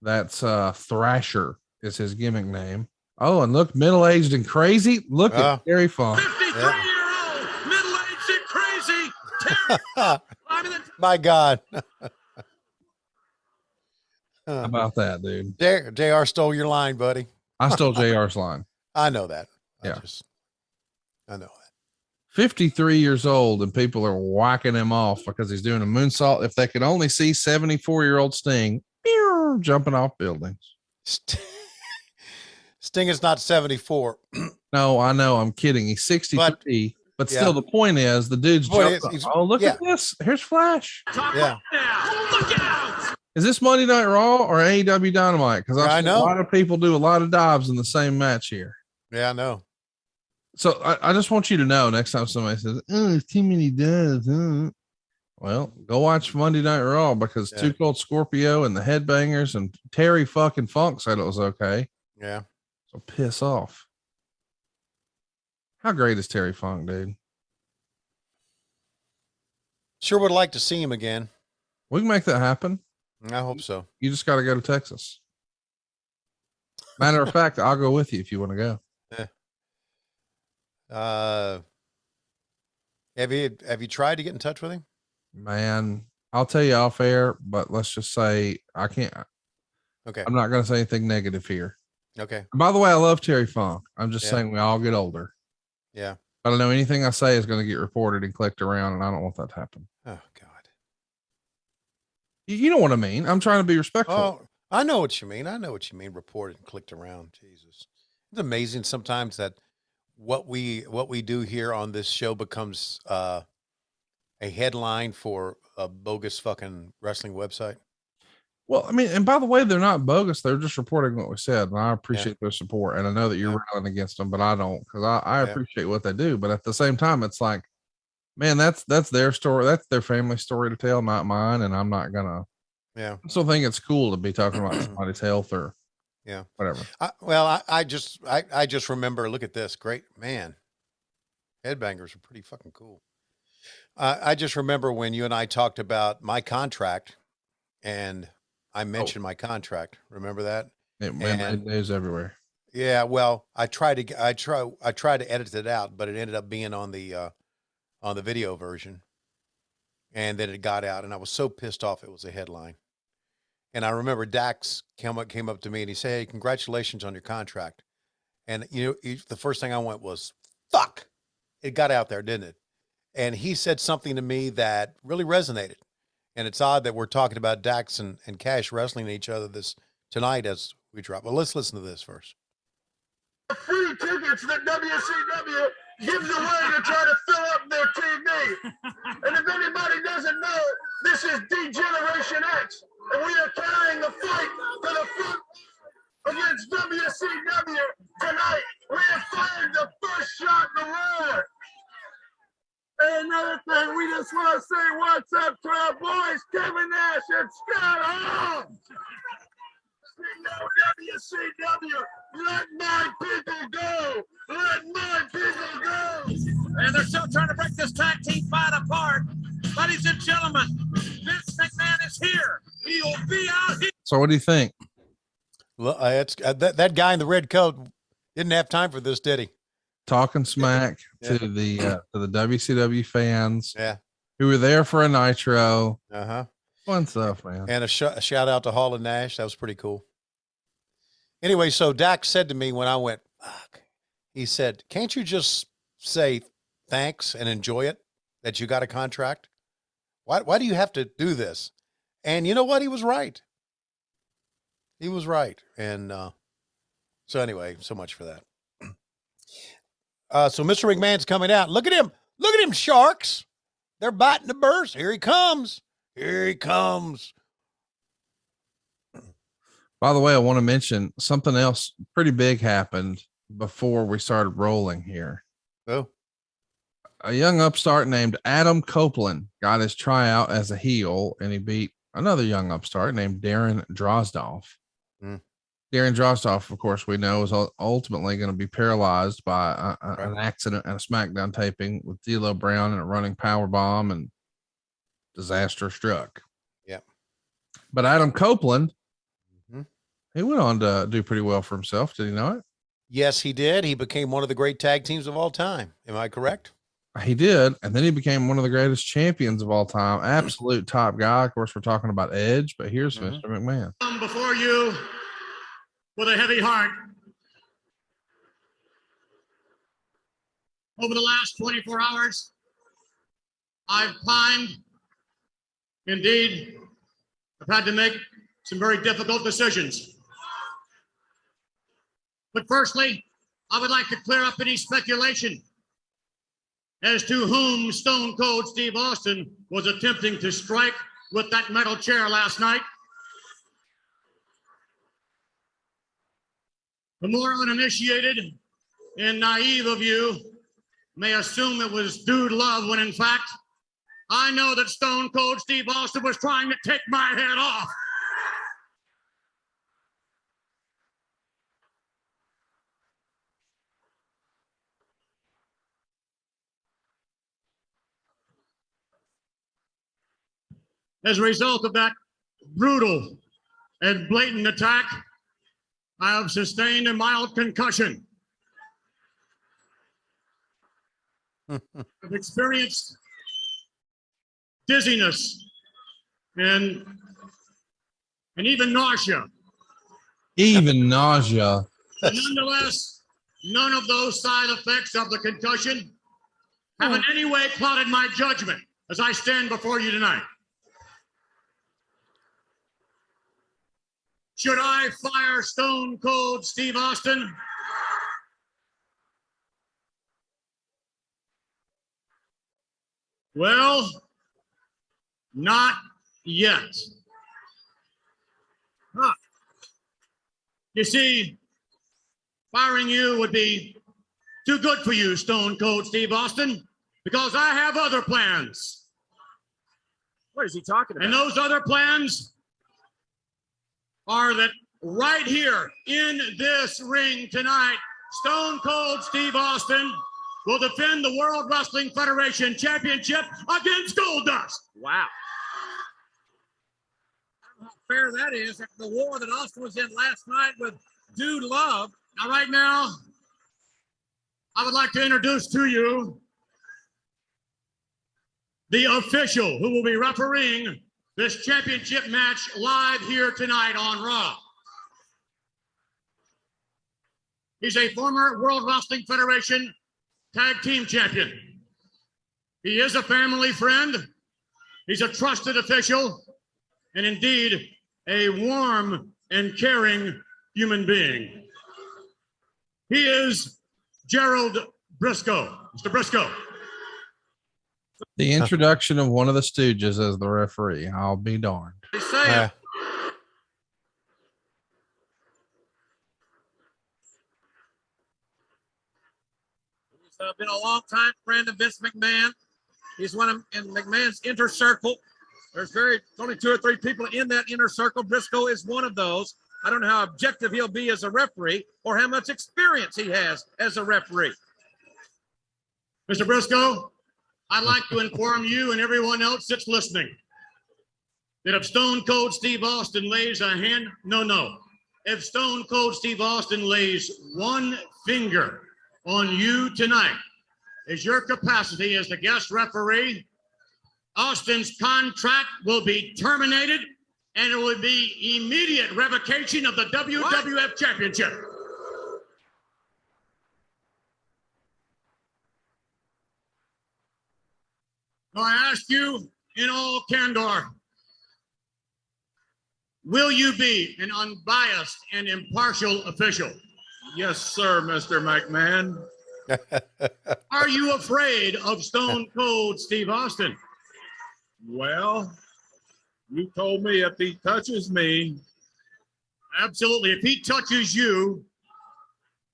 That's Thrasher is his gimmick name. Oh, and look, middle-aged and crazy. Look at Terry Funk. 53-year-old, middle-aged and crazy. Terry. My God. How about that, dude? JR stole your line, buddy. I stole JR's line. I know that. I know that. 53 years old, and people are whacking him off because he's doing a moonsault. If they could only see 74-year-old Sting jumping off buildings. Sting is not 74. No, I know. I'm kidding. He's 63. But still, the point is the dude's jumping. Oh, look at this. Here's Flash. Yeah. Look out. Is this Monday Night Raw or AEW Dynamite? Because I know a lot of people do a lot of dives in the same match here. Yeah, I know. So I just want you to know next time somebody says, "Oh, it's too many dives," well, go watch Monday Night Raw because Too Cold Scorpio and the Headbangers and Terry fucking Funk said it was okay. Yeah. So piss off. How great is Terry Funk, dude? Sure would like to see him again. We can make that happen. I hope so. You just got to go to Texas. Matter of fact, I'll go with you if you want to go. Have you tried to get in touch with him? Man, I'll tell you off air, but let's just say I can't. Okay. I'm not going to say anything negative here. Okay. By the way, I love Terry Funk. I'm just Yeah. saying we all get older. Yeah. I don't know anything I say is going to get reported and clicked around, and I don't want that to happen. Oh God. You know what I mean? I'm trying to be respectful. Oh, I know what you mean. Reported and clicked around. Jesus. It's amazing sometimes that what we do here on this show becomes a headline for a bogus fucking wrestling website. Well, I mean, and by the way, they're not bogus. They're just reporting what we said. And I appreciate their support. And I know that you're railing against them, but I don't, because I appreciate what they do. But at the same time, it's like, man, that's their story. That's their family story to tell, not mine. And I'm not gonna. Yeah. I still think it's cool to be talking about somebody's health or whatever. I just remember, look at this. Great man. Headbangers are pretty fucking cool. I just remember when you and I talked about my contract and I mentioned my contract. Remember that? It made news everywhere. Yeah. Well, I tried to edit it out, but it ended up being on the video version, and then it got out, and I was so pissed off. It was a headline. And I remember Dax came up to me and he said, "Hey, congratulations on your contract." And the first thing I went was, "Fuck." It got out there, didn't it? And he said something to me that really resonated. And it's odd that we're talking about Dax and Cash wrestling each other tonight as we drop. Well, let's listen to this first. Free tickets that WCW gives away to try to fill up their TV. And if anybody doesn't know, this is D-Generation X. And we are carrying the fight to the front against WCW tonight. We have fired the first shot in the war. And another thing, we just want to say what's up to our boys, Kevin Nash and Scott Hall. WCW, let my people go. Let my people go. And they're still trying to break this tag team fight apart. Ladies and gentlemen, Vince McMahon is here. He will be out here. So what do you think? Well, that guy in the red coat didn't have time for this, did he? Talking smack to the WCW fans, who were there for a Nitro. Fun stuff, man. And a shout out to Hall and Nash. That was pretty cool. Anyway, so Dax said to me when I went, fuck, he said, "Can't you just say thanks and enjoy it that you got a contract? Why do you have to do this?" And you know what? He was right. He was right. And so anyway, so much for that. So Mr. McMahon's coming out. Look at him. Look at him, Sharks. They're biting the burst. Here he comes. Here he comes. By the way, I want to mention something else pretty big happened before we started rolling here. Oh. A young upstart named Adam Copeland got his tryout as a heel, and he beat another young upstart named Darren Drozdoff. Darren Drozdoff, of course, we know is ultimately going to be paralyzed by an accident at a SmackDown taping with D'Lo Brown and a running power bomb, and disaster struck. Yep. But Adam Copeland, he went on to do pretty well for himself. Did he know it? Yes, he did. He became one of the great tag teams of all time. Am I correct? He did. And then he became one of the greatest champions of all time. Absolute top guy. Of course, we're talking about Edge, but here's Mr. McMahon. Before you with a heavy heart. Over the last 24 hours, I've climbed. Indeed, I've had to make some very difficult decisions. But firstly, I would like to clear up any speculation as to whom Stone Cold Steve Austin was attempting to strike with that metal chair last night. The more uninitiated and naive of you may assume it was Dude Love when in fact, I know that Stone Cold Steve Austin was trying to take my head off. As a result of that brutal and blatant attack, I have sustained a mild concussion. I've experienced dizziness and even nausea. Even nausea. But nonetheless, none of those side effects of the concussion have in any way clouded my judgment as I stand before you tonight. Should I fire Stone Cold Steve Austin? Well, not yet. Huh. You see, firing you would be too good for you, Stone Cold Steve Austin, because I have other plans. What is he talking about? And those other plans are that right here in this ring tonight, Stone Cold Steve Austin will defend the World Wrestling Federation Championship against Goldust. Wow. How fair that is after the war that Austin was in last night with Dude Love. Now, right now, I would like to introduce to you the official who will be refereeing this championship match live here tonight on Raw. He's a former World Wrestling Federation Tag Team Champion. He is a family friend. He's a trusted official, and indeed a warm and caring human being. He is Gerald Briscoe. Mr. Briscoe. The introduction of one of the Stooges as the referee. I'll be darned. They say it. He's been a long time friend of Vince McMahon. He's one of in McMahon's inner circle. There's only 2 or 3 people in that inner circle. Briscoe is one of those. I don't know how objective he'll be as a referee or how much experience he has as a referee. Mr. Briscoe, I'd like to inform you and everyone else that's listening that if Stone Cold Steve Austin lays a hand, if Stone Cold Steve Austin lays one finger on you tonight as your capacity as the guest referee, Austin's contract will be terminated and it will be immediate revocation of the WWF Championship. Now I ask you in all candor, will you be an unbiased and impartial official? Yes, sir, Mr. McMahon. Are you afraid of Stone Cold Steve Austin? Well, you told me if he touches me. Absolutely. If he touches you,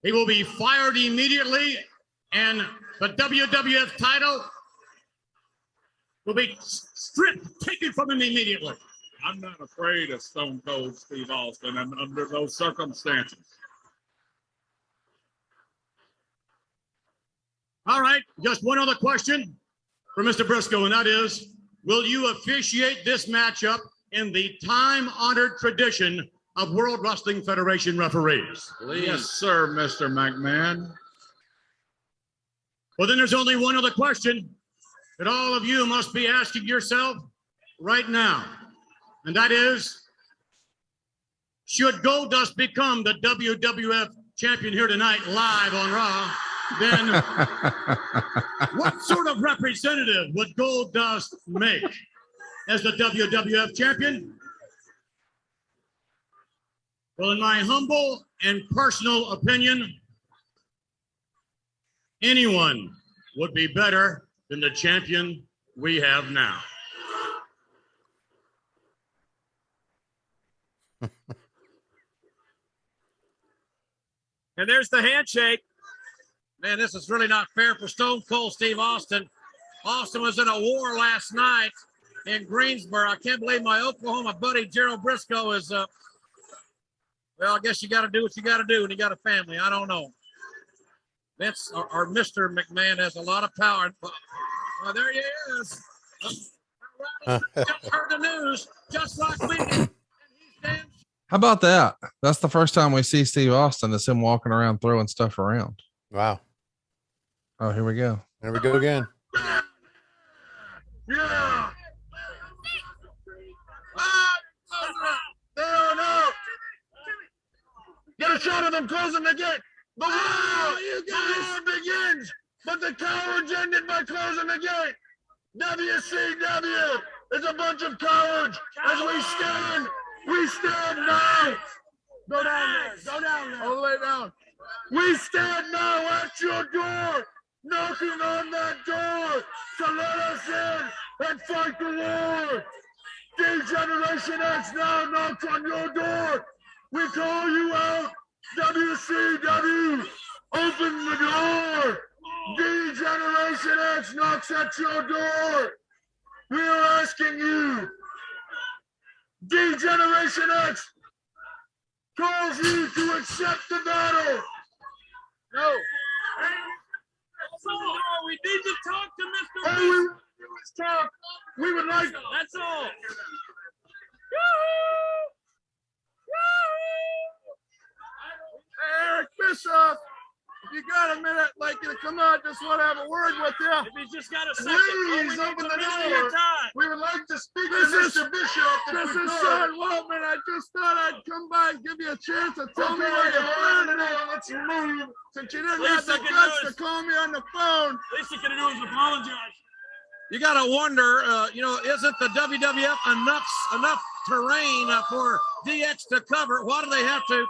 he will be fired immediately and the WWF title will be taken from him immediately. I'm not afraid of Stone Cold Steve Austin under those circumstances. All right, just one other question for Mr. Briscoe, and that is, will you officiate this matchup in the time-honored tradition of World Wrestling Federation referees? Please. Yes, sir, Mr. McMahon. Well, then there's only one other question that all of you must be asking yourself right now, and that is, should Goldust become the WWF champion here tonight live on Raw, then what sort of representative would Goldust make as the WWF champion? Well, in my humble and personal opinion, anyone would be better than the champion we have now. And there's the handshake. Man, this is really not fair for Stone Cold Steve Austin. Austin was in a war last night in Greensboro. I can't believe my Oklahoma buddy Gerald Briscoe is well, I guess you got to do what you got to do when you got a family. I don't know. Vince or Mr. McMahon has a lot of power. Oh, there he is. Just heard the news, just like we did. And he's damn. How about that? That's the first time we see Steve Austin. It's him walking around throwing stuff around. Wow. Oh, here we go. There we go again. Yeah. No. Get a shot of them closing the gate. The war begins, but the cowards ended by closing the gate. WCW is a bunch of cowards. As we stand now. Go down there. All the way down. We stand now at your door, knocking on that door to let us in and fight the war. D-Generation X now knocks on your door. We call you out. WCW, open the door. D-Generation X knocks at your door. We are asking you. D-Generation X calls you to accept the battle. No. We need to talk to Mr. All we want to do is talk. We would like. That's all. Eric Bischoff, if you got a minute, like you to come out, just want to have a word with you. If he's just got a second, Please we open need the to minute your door. time. We would like to speak to Mr. Bischoff. This is Sean Waltman. I just thought I'd come by and give you a chance to tell me where you're from. Let's move. Since you didn't have Least the I can guts do to is- call me on the phone. Least he could do is apologize. You got to wonder, isn't the WWF enough terrain for DX to cover? Why do they have to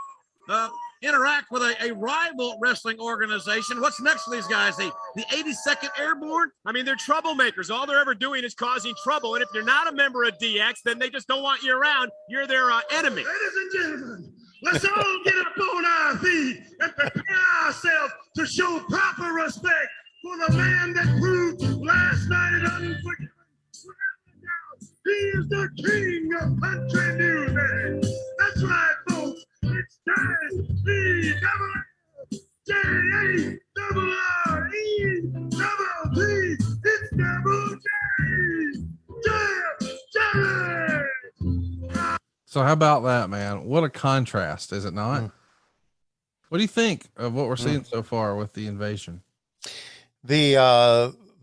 interact with a rival wrestling organization? What's next for these guys? The 82nd Airborne? I mean, they're troublemakers. All they're ever doing is causing trouble. And if you're not a member of DX, then they just don't want you around. You're their enemy. Ladies and gentlemen, let's all get up on our feet and prepare ourselves to show proper respect for the man that proved last night at Unforgettable. He is the king of country music. That's right, folks. It's time. D-double-J-A-double-R-E-double-T. It's Double J. Jarrett. So how about that, man? What a contrast, is it not? What do you think of what we're seeing so far with the invasion? The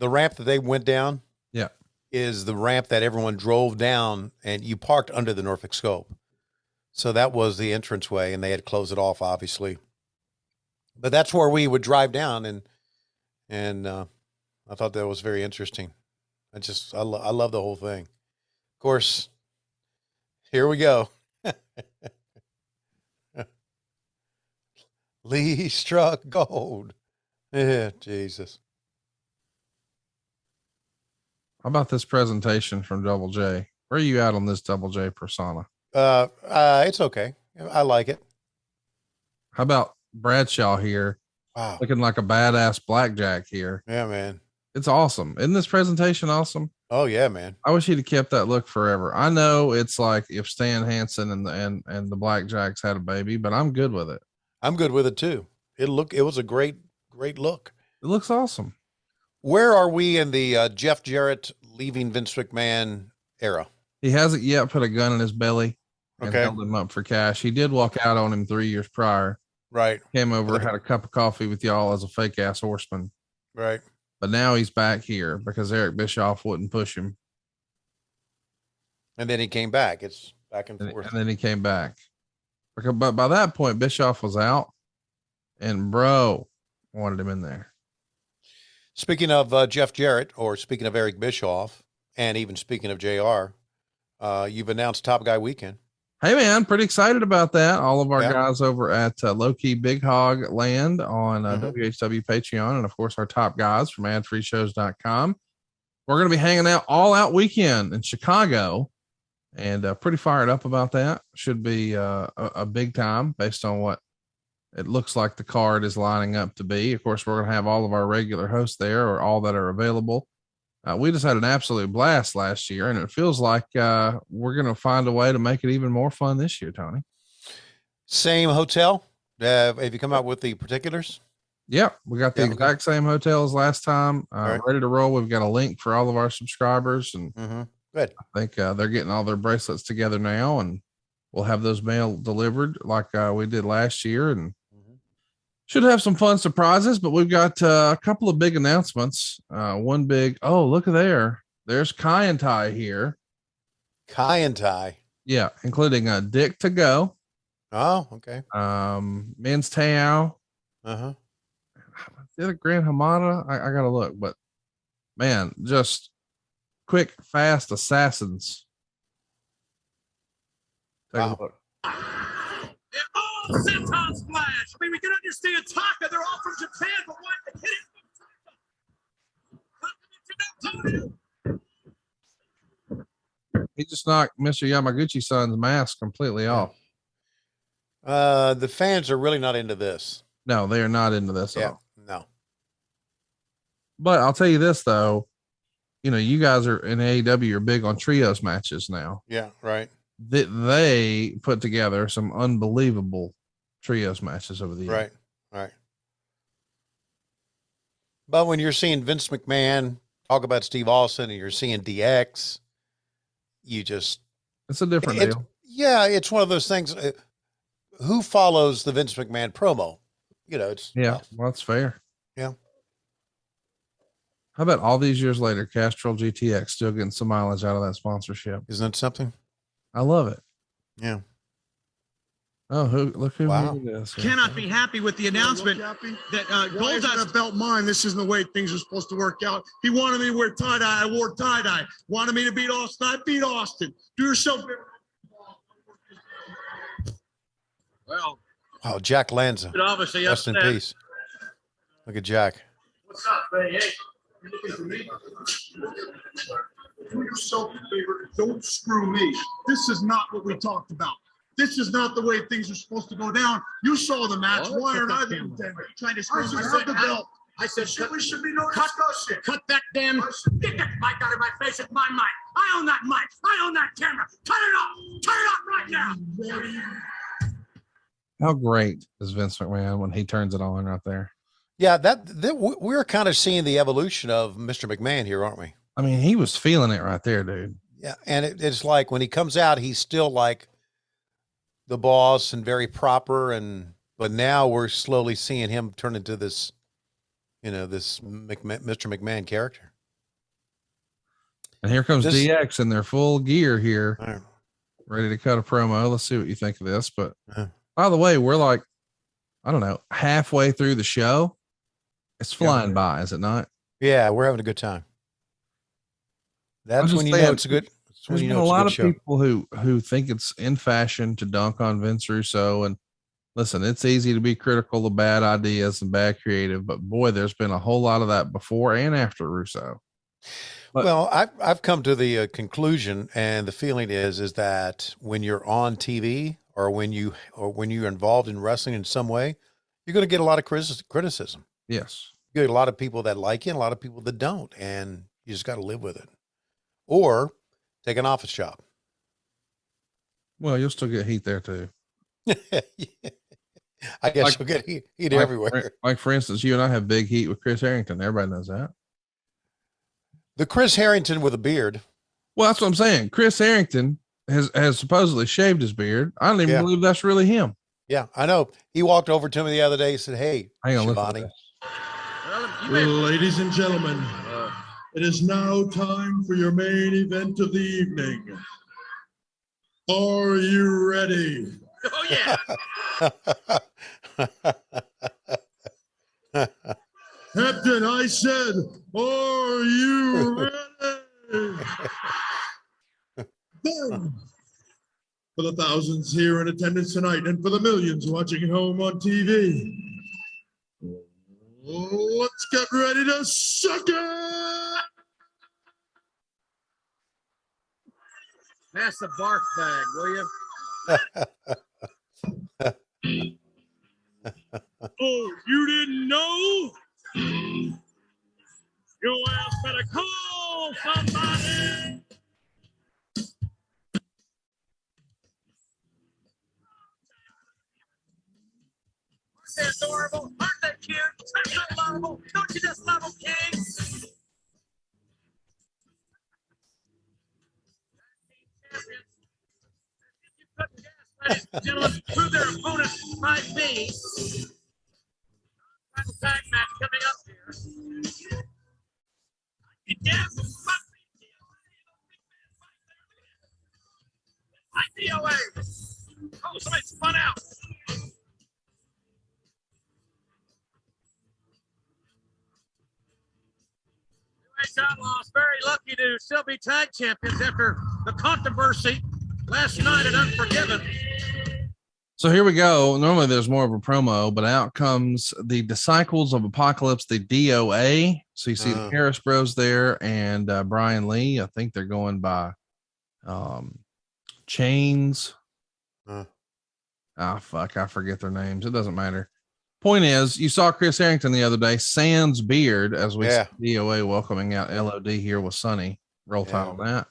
ramp that they went down Yeah. is the ramp that everyone drove down, and you parked under the Norfolk Scope. So that was the entranceway, and they had to close it off, obviously. But that's where we would drive down, and I thought that was very interesting. I love the whole thing. Of course, here we go. Lee struck gold. Yeah, Jesus. How about this presentation from Double J? Where are you at on this Double J persona? It's okay. I like it. How about Bradshaw here, Wow. looking like a badass blackjack here? Yeah, man. It's awesome. Isn't this presentation awesome? Oh yeah, man. I wish he'd have kept that look forever. I know it's like if Stan Hansen and the Blackjacks had a baby, but I'm good with it. I'm good with it too. It was a great look. It looks awesome. Where are we in the Jeff Jarrett leaving Vince McMahon era? He hasn't yet put a gun in his belly and Okay. held him up for cash. He did walk out on him 3 years prior. Right, Came over, had a cup of coffee with y'all as a fake ass horseman. right. But now he's back here because Eric Bischoff wouldn't push him. And then he came back. It's back and And forth. then he came back. But by that point, Bischoff was out and bro wanted him in there. Speaking of Jeff Jarrett, or speaking of Eric Bischoff, and even speaking of JR, you've announced Top Guy Weekend. Hey man, pretty excited about that. All of our Yeah. guys over at Low Key Big Hog Land on Mhm. WHW Patreon, and of course our top guys from adfreeshows.com. We're going to be hanging out all out weekend in Chicago, and pretty fired up about that. Should be a big time based on what it looks like the card is lining up to be. Of course, we're going to have all of our regular hosts there, or all that are available. We just had an absolute blast last year, and it feels like we're going to find a way to make it even more fun this year, Tony. Same hotel. Have you come out with the particulars? Yep, we got the Yeah, okay. exact same hotel as last time. Right. Ready to roll. We've got a link for all of our subscribers, and Mm-hmm. Good. I think they're getting all their bracelets together now, and we'll have those mail delivered like we did last year, and should have some fun surprises. But we've got a couple of big announcements. One big, oh, look at there's Kai and Ty here. Kai and Ty. Yeah, including Dick to Go. Oh, okay. Men's Tao. Uh-huh. The other Grand Hamada. I gotta look, but man, just quick, fast assassins. Take a look. Oh, Senton Splash. I mean, we can understand Taka. They're all from Japan, but why the hit it? He just knocked Mr. Yamaguchi-san's mask completely off. The fans are really not into this. No, they are not into this at all. No. But I'll tell you this though, you guys are in AEW, you're big on trios matches now. Yeah, right. They put together some unbelievable trios matches over the years. Right. But when you're seeing Vince McMahon talk about Steve Austin and you're seeing DX, it's a different deal. Yeah, it's one of those things. Who follows the Vince McMahon promo? Well, that's fair. Yeah. How about all these years later, Castrol GTX still getting some mileage out of that sponsorship? Isn't that something? I love it. Yeah. Oh, look who wow. it is. Cannot be happy with the announcement that Goldust about mine. This isn't the way things are supposed to work out. He wanted me to wear tie-dye. I wore tie-dye. Wanted me to beat Austin. I beat Austin. Do yourself. Well, wow, Jack Lanza. Obviously, rest in peace. Look at Jack. What's up, man? Hey, you looking for me? Do yourself a favor. Don't screw me. This is not what we talked about. This is not the way things are supposed to go down. You saw the match. Why aren't I the contender? Trying to screw me. The belt. I said, we should be no discussion. Cut that damn. Get that mic out of my face. It's my mic. I own that mic. I own that camera. Turn it off. Turn it off right now. How great is Vince McMahon when he turns it on right there? Yeah, that we're kind of seeing the evolution of Mr. McMahon here, aren't we? I mean, he was feeling it right there, dude. Yeah, and it's like when he comes out, he's still like the boss and very proper, but now we're slowly seeing him turn into this, this Mr. McMahon character. And here comes DX in their full gear here, ready to cut a promo. Let's see what you think of this. But by the way, we're like, I don't know, halfway through the show. It's flying by, is it not? Yeah, we're having a good time. That's when you know it's a good. There's been a lot of people who think it's in fashion to dunk on Vince Russo. And listen, it's easy to be critical of bad ideas and bad creative, but boy, there's been a whole lot of that before and after Russo. But, well, I've come to the conclusion, and the feeling is that when you're on TV or when you're involved in wrestling in some way, you're going to get a lot of criticism. Yes, you get a lot of people that like you, and a lot of people that don't, and you just got to live with it, or take an office job. Well, you'll still get heat there too. I guess you'll get heat everywhere. Like for instance, you and I have big heat with Chris Harrington. Everybody knows that. The Chris Harrington with a beard. Well, that's what I'm saying. Chris Harrington has supposedly shaved his beard. I don't even believe that's really him. Yeah, I know. He walked over to me the other day and said, "Hey, hang on, Schiavone." Ladies and gentlemen, it is now time for your main event of the evening. Are you ready? Oh, yeah. Captain, I said, are you ready? Then, for the thousands here in attendance tonight and for the millions watching at home on TV, let's get ready to suck it! Pass the barf bag, will you? Oh, you didn't know? Your ass better call somebody. Aren't they adorable? Aren't they cute? Aren't they lovable? Don't you just love them, King? Ladies and gentlemen, who their opponent might be. Final tag match coming up here. Yes, DOA. Oh, somebody spun out. Outlaws very lucky to still be tag champions after the controversy last night at Unforgiven. So here we go. Normally there's more of a promo, but out comes the Disciples of Apocalypse, the DOA. So you see the Harris Bros there and Brian Lee. I think they're going by Chains. Fuck, I forget their names. It doesn't matter. Point is, you saw Chris Harrington the other day, sans beard, as we see DOA welcoming out LOD here with Sonny. Roll Tide on that.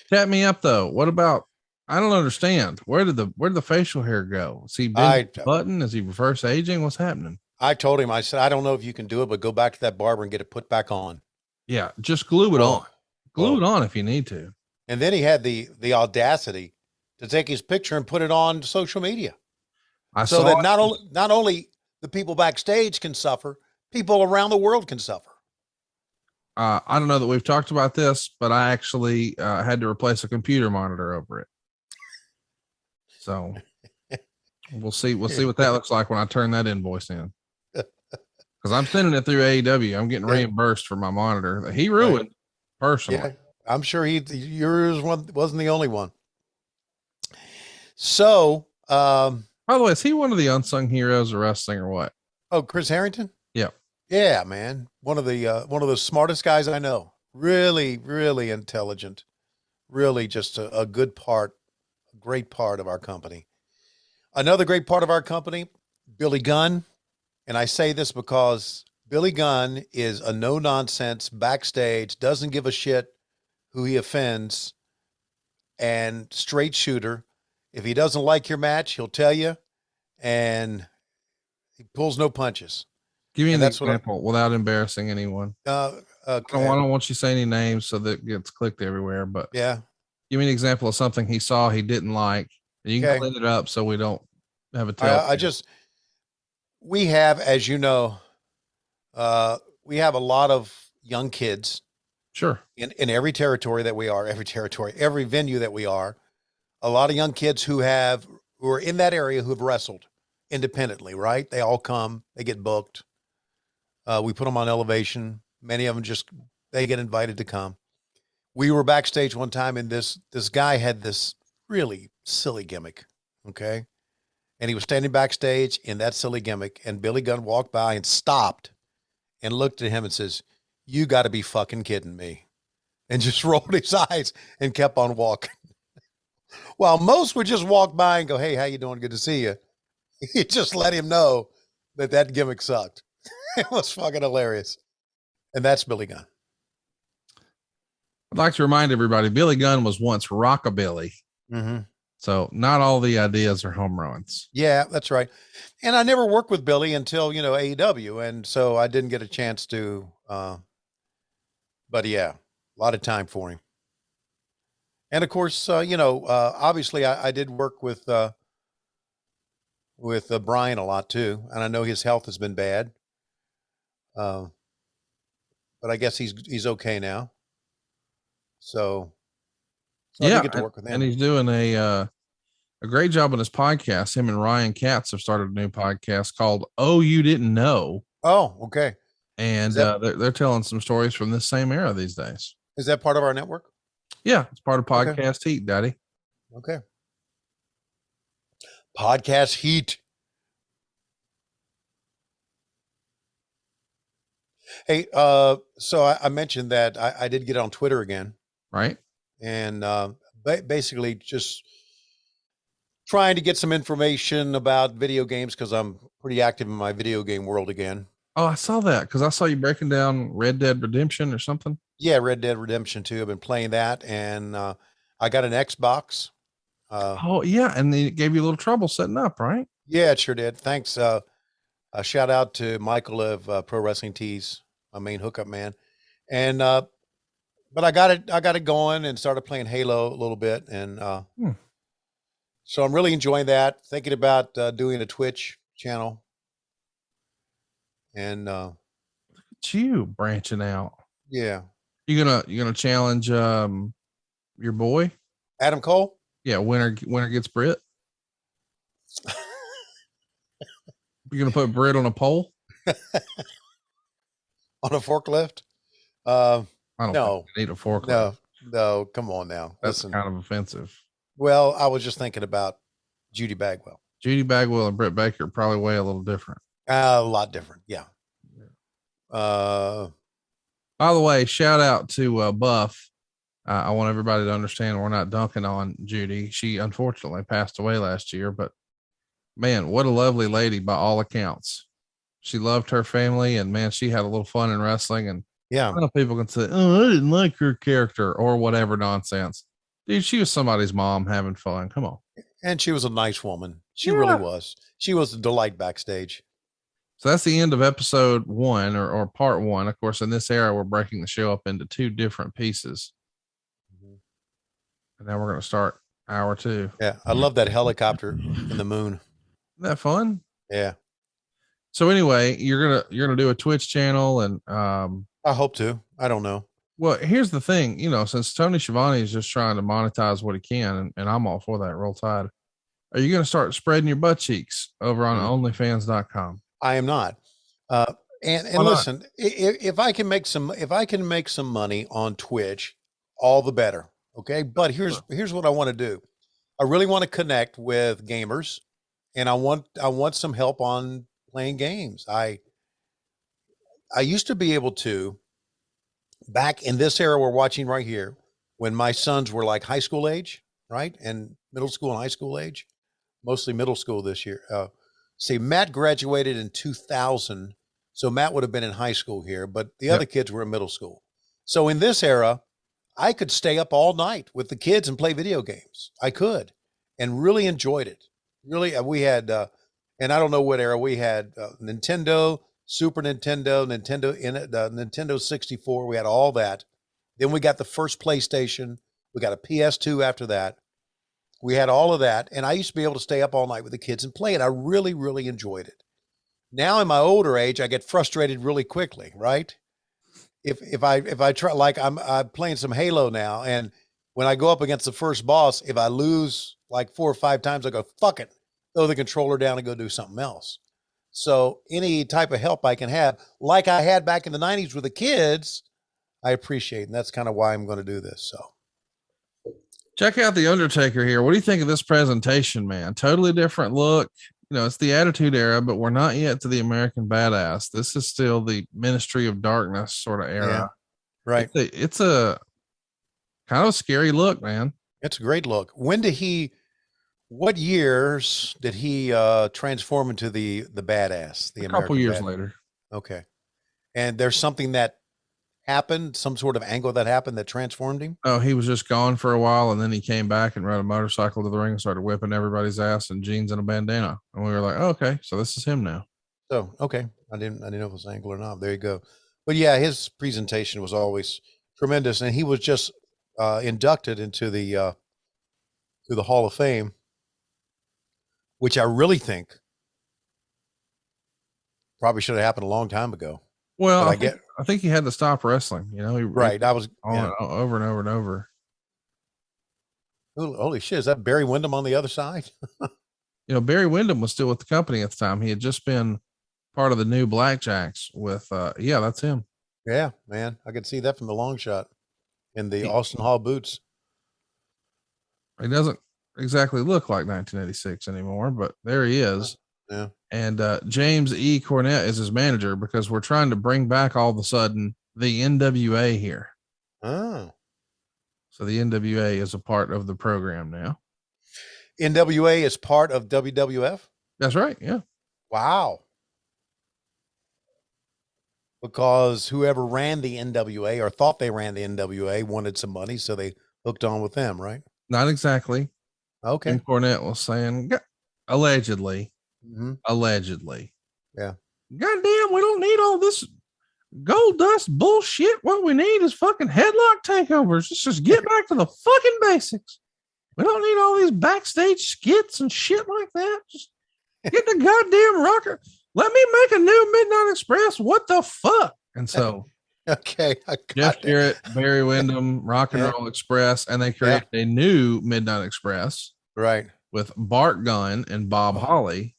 Chat me up though. What about? I don't understand. Where did the facial hair go? Is he button? Is he reverse aging? What's happening? I told him. I said, I don't know if you can do it, but go back to that barber and get it put back on. Yeah, just glue it on. Glue it on if you need to. And then he had the audacity to take his picture and put it on social media. So that not only the people backstage can suffer, people around the world can suffer. I don't know that we've talked about this, but I actually had to replace a computer monitor over it. So we'll see what that looks like when I turn that invoice in. Because I'm sending it through AEW. I'm getting reimbursed for my monitor that he ruined personally. Yeah, I'm sure yours wasn't the only one. So, by the way, is he one of the unsung heroes of wrestling or what? Oh, Chris Harrington? Yeah. Yeah, man. One of the smartest guys I know. Really, really intelligent. Really just a good part, a great part of our company. Another great part of our company, Billy Gunn. And I say this because Billy Gunn is a no-nonsense backstage, doesn't give a shit who he offends, and straight shooter. If he doesn't like your match, he'll tell you, and he pulls no punches. Give me an example without embarrassing anyone. I don't want you to say any names so that it gets clicked everywhere, but yeah, give me an example of something he saw he didn't like. And you can clean it up so we don't have a tell. We have, as you know, we have a lot of young kids. Sure. In every territory that we are, every venue that we are. A lot of young kids who are in that area who have wrestled independently, right? They all come, they get booked. We put them on elevation. Many of them they get invited to come. We were backstage one time and this guy had this really silly gimmick. Okay. And he was standing backstage in that silly gimmick and Billy Gunn walked by and stopped and looked at him and says, "You got to be fucking kidding me." And just rolled his eyes and kept on walking. While most would just walk by and go, "Hey, how you doing? Good to see you." He just let him know that gimmick sucked. It was fucking hilarious. And that's Billy Gunn. I'd like to remind everybody, Billy Gunn was once rockabilly. Mm-hmm. So not all the ideas are home runs. Yeah, that's right. And I never worked with Billy until, AEW. And so I didn't get a chance to, but yeah, a lot of time for him. And of course, obviously I did work with Brian a lot too. And I know his health has been bad. But I guess he's okay now. So yeah, I get to work with him. And he's doing a great job on his podcast. Him and Ryan Katz have started a new podcast called "Oh, You Didn't Know." Oh, okay. And they're telling some stories from this same era these days. Is that part of our network? Yeah, it's part of Podcast Heat, Daddy. Okay. Podcast Heat. Hey, so I mentioned that I did get on Twitter again. Right. And basically just trying to get some information about video games because I'm pretty active in my video game world again. Oh, I saw that because I saw you breaking down Red Dead Redemption or something. Yeah, Red Dead Redemption 2. I've been playing that, and I got an Xbox. Oh, yeah, and they gave you a little trouble setting up, right? Yeah, it sure did. Thanks. A shout out to Michael of Pro Wrestling Tees, my main hookup man. And but I got it going and started playing Halo a little bit, and So I'm really enjoying that. Thinking about doing a Twitch channel. And It's you branching out. yeah. You gonna challenge your boy? Adam Cole? Yeah, winner gets Brit. You're gonna put Brit on a pole? On a forklift? I don't No. think you need a forklift. No, come on now. That's Listen. kind of offensive. Well, I was just thinking about Judy Bagwell. Judy Bagwell and Britt Baker probably weigh a little different. A lot different. Yeah. By the way, shout out to Buff. I want everybody to understand we're not dunking on Judy. She unfortunately passed away last year, but man, what a lovely lady by all accounts. She loved her family, and man, she had a little fun in wrestling. And yeah, I know people can say, "Oh, I didn't like her character" or whatever nonsense. Dude, she was somebody's mom having fun. Come on. And she was a nice woman. She really was. She was a delight backstage. So that's the end of episode 1 or part 1. Of course, in this era, we're breaking the show up into 2 different pieces. And now we're going to start hour 2. Yeah. I love that helicopter in the moon. Isn't that fun? Yeah. So anyway, you're gonna do a Twitch channel, and I hope to. I don't know. Well, here's the thing, since Tony Schiavone is just trying to monetize what he can, and I'm all for that. Roll Tide. Are you going to start spreading your butt cheeks over on OnlyFans.com? I am not. And listen, if I can make some money on Twitch, all the better. Okay, but here's what I want to do. I really want to connect with gamers, and I want some help on playing games. I used to be able to, back in this era we're watching right here, when my sons were like high school age, right? And middle school and high school age, mostly middle school this year. See, Matt graduated in 2000. So Matt would have been in high school here, but the other kids were in middle school. So in this era, I could stay up all night with the kids and play video games. I could, and really enjoyed it. Really, we had, and I don't know what era we had, Nintendo, Super Nintendo, Nintendo 64. We had all that. Then we got the first PlayStation. We got a PS2 after that. We had all of that. And I used to be able to stay up all night with the kids and play it. I really, really enjoyed it. Now in my older age, I get frustrated really quickly, right? If I try, like I'm playing some Halo now, and when I go up against the first boss, if I lose like 4 or 5 times, I go, fuck it, throw the controller down and go do something else. So any type of help I can have, like I had back in the 90s with the kids, I appreciate. And that's kind of why I'm going to do this. So check out the Undertaker here. What do you think of this presentation, man? Totally different look. It's the Attitude Era, but we're not yet to the American Badass. This is still the Ministry of Darkness sort of era. Yeah, right. It's a kind of a scary look, man. It's a great look. What years did he transform into the badass? A couple years later. Okay. And there's something that happened, some sort of angle that happened that transformed him? Oh, he was just gone for a while, and then he came back and rode a motorcycle to the ring and started whipping everybody's ass in jeans and a bandana. And we were like, oh, okay, so this is him now. So, okay. I didn't know if it was angle or not. There you go. But yeah, his presentation was always tremendous. And he was just inducted into the Hall of Fame, which I really think probably should have happened a long time ago. Well, I think he had to stop wrestling. Right. I was over and over and over. Holy shit! Is that Barry Windham on the other side? Barry Windham was still with the company at the time. He had just been part of the new Blackjacks with. That's him. Yeah, man, I could see that from the long shot in the Austin Hall boots. He doesn't exactly look like 1986 anymore, but there he is. Yeah. And James E. Cornette is his manager, because we're trying to bring back all of a sudden the NWA here. Oh. So the NWA is a part of the program now. NWA is part of WWF? That's right. Yeah. Wow. Because whoever ran the NWA or thought they ran the NWA wanted some money, so they hooked on with them, right? Not exactly. Okay. And Cornette was saying, allegedly. Mm-hmm. Allegedly. Yeah. Goddamn, we don't need all this gold dust bullshit. What we need is fucking headlock takeovers. Let's just get back to the fucking basics. We don't need all these backstage skits and shit like that. Just get the goddamn rocker. Let me make a new Midnight Express. What the fuck? And so, Okay. Jeff Jarrett, Barry Windham, Rock and Roll Express, and they created a new Midnight Express. Right. With Bart Gunn and Bob Holly.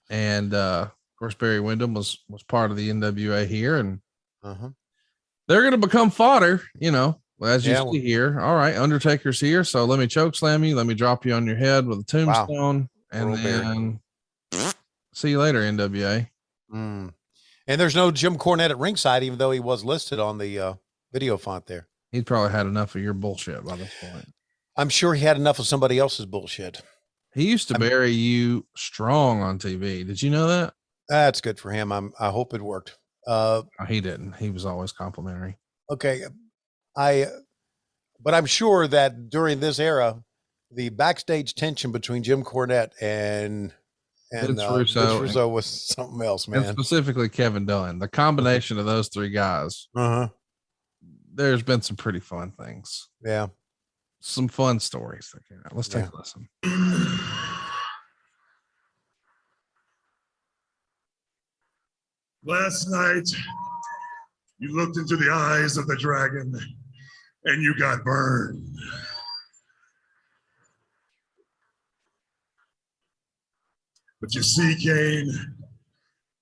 And of course, Barry Windham was part of the NWA here, and they're going to become fodder, as you see here. All right, Undertaker's here, so let me choke slam you, let me drop you on your head with a tombstone, and then see you later, NWA. And there's no Jim Cornette at ringside, even though he was listed on the video font there. He's probably had enough of your bullshit by this point. I'm sure he had enough of somebody else's bullshit. He used to bury you strong on TV. Did you know that? That's good for him. I hope it worked. He didn't. He was always complimentary. Okay. But I'm sure that during this era, the backstage tension between Jim Cornette and Vince Russo was something else, man. And specifically Kevin Dunn. The combination of those three guys. There's been some pretty fun things. Yeah. Some fun stories that came out. Let's take a listen. Last night, you looked into the eyes of the dragon and you got burned. But you see, Kane,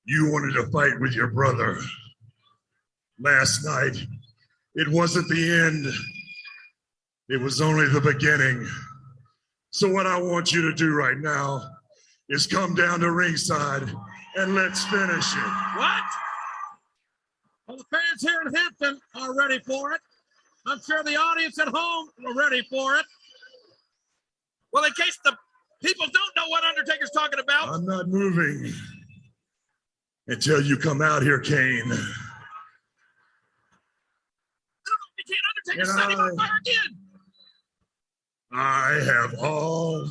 you wanted to fight with your brother. Last night, it wasn't the end. It was only the beginning. So what I want you to do right now is come down to ringside and let's finish it. What? Well, the fans here in Hampton are ready for it. I'm sure the audience at home are ready for it. Well, in case the people don't know what Undertaker's talking about. I'm not moving until you come out here, Kane. I don't know if you can't Undertaker set him on fire again. I have all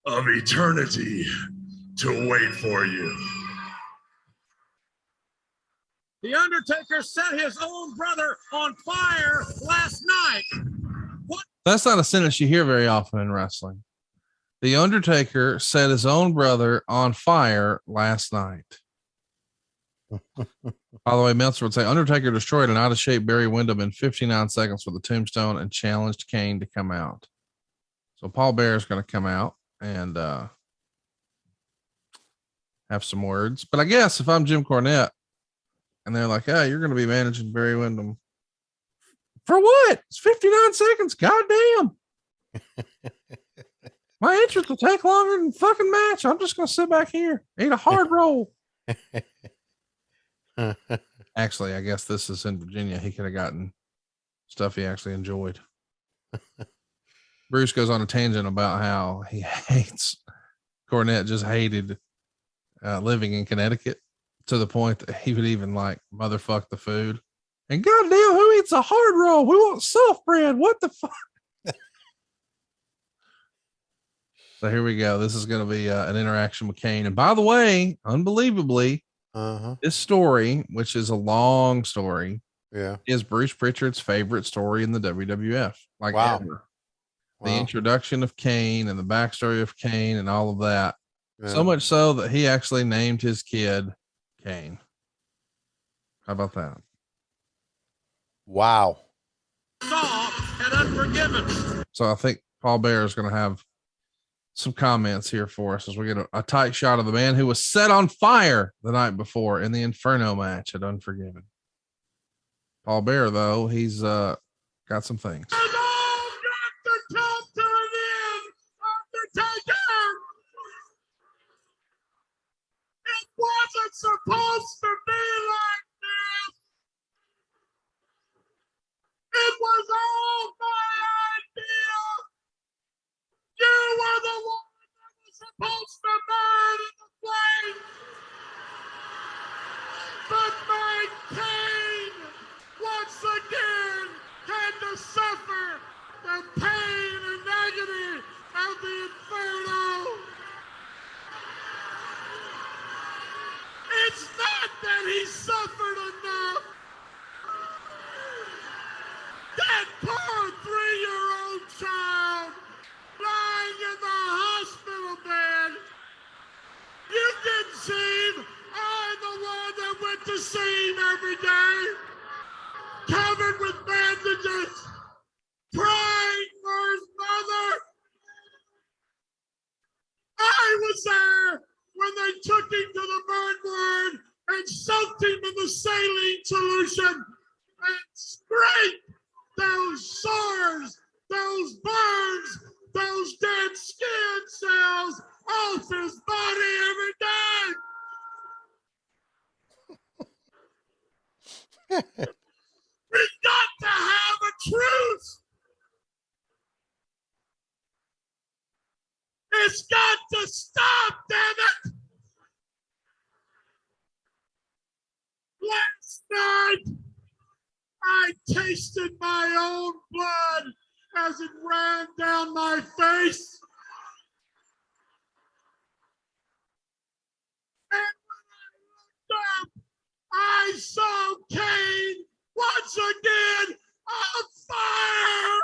of eternity to wait for you. The Undertaker set his own brother on fire last night. What? That's not a sentence you hear very often in wrestling. The Undertaker set his own brother on fire last night. By the way, Meltzer would say Undertaker destroyed an out of shape Barry Windham in 59 seconds with a tombstone and challenged Kane to come out. So Paul Bearer is going to come out and have some words. But I guess if I'm Jim Cornette and they're like, "Hey, you're going to be managing Barry Windham for what? It's 59 seconds. Goddamn. My entrance will take longer than the fucking match. I'm just going to sit back here, eat a hard roll." Actually, I guess this is in Virginia. He could have gotten stuff he actually enjoyed. Bruce goes on a tangent about how he hates Cornette, just hated living in Connecticut to the point that he would even like motherfuck the food. And goddamn, who eats a hard roll? We want soft bread. What the fuck? So here we go. This is going to be an interaction with Kane. And by the way, unbelievably, this story, which is a long story, is Bruce Pritchard's favorite story in the WWF. Like ever. The introduction of Kane and the backstory of Kane and all of that. So much so that he actually named his kid Kane. How about that? Wow. And Unforgiven. So I think Paul Bearer is going to have some comments here for us as we get a tight shot of the man who was set on fire the night before in the Inferno match at Unforgiven. Paul Bearer, though, he's got some things. Wasn't supposed to be like this. It was all my idea. You were the one that was supposed to burn in the flame. But my Kane, once again, had to suffer the pain and agony of the Inferno. It's not that he suffered enough. That poor 3-year-old child when they took him to the burn ward and soaked him in the saline solution and scraped those sores, those burns, those dead skin cells off his body every day. We've got to have a truce. It's got to stop, damn it. Last night, I tasted my own blood as it ran down my face. And when I looked up, I saw Kane once again on fire.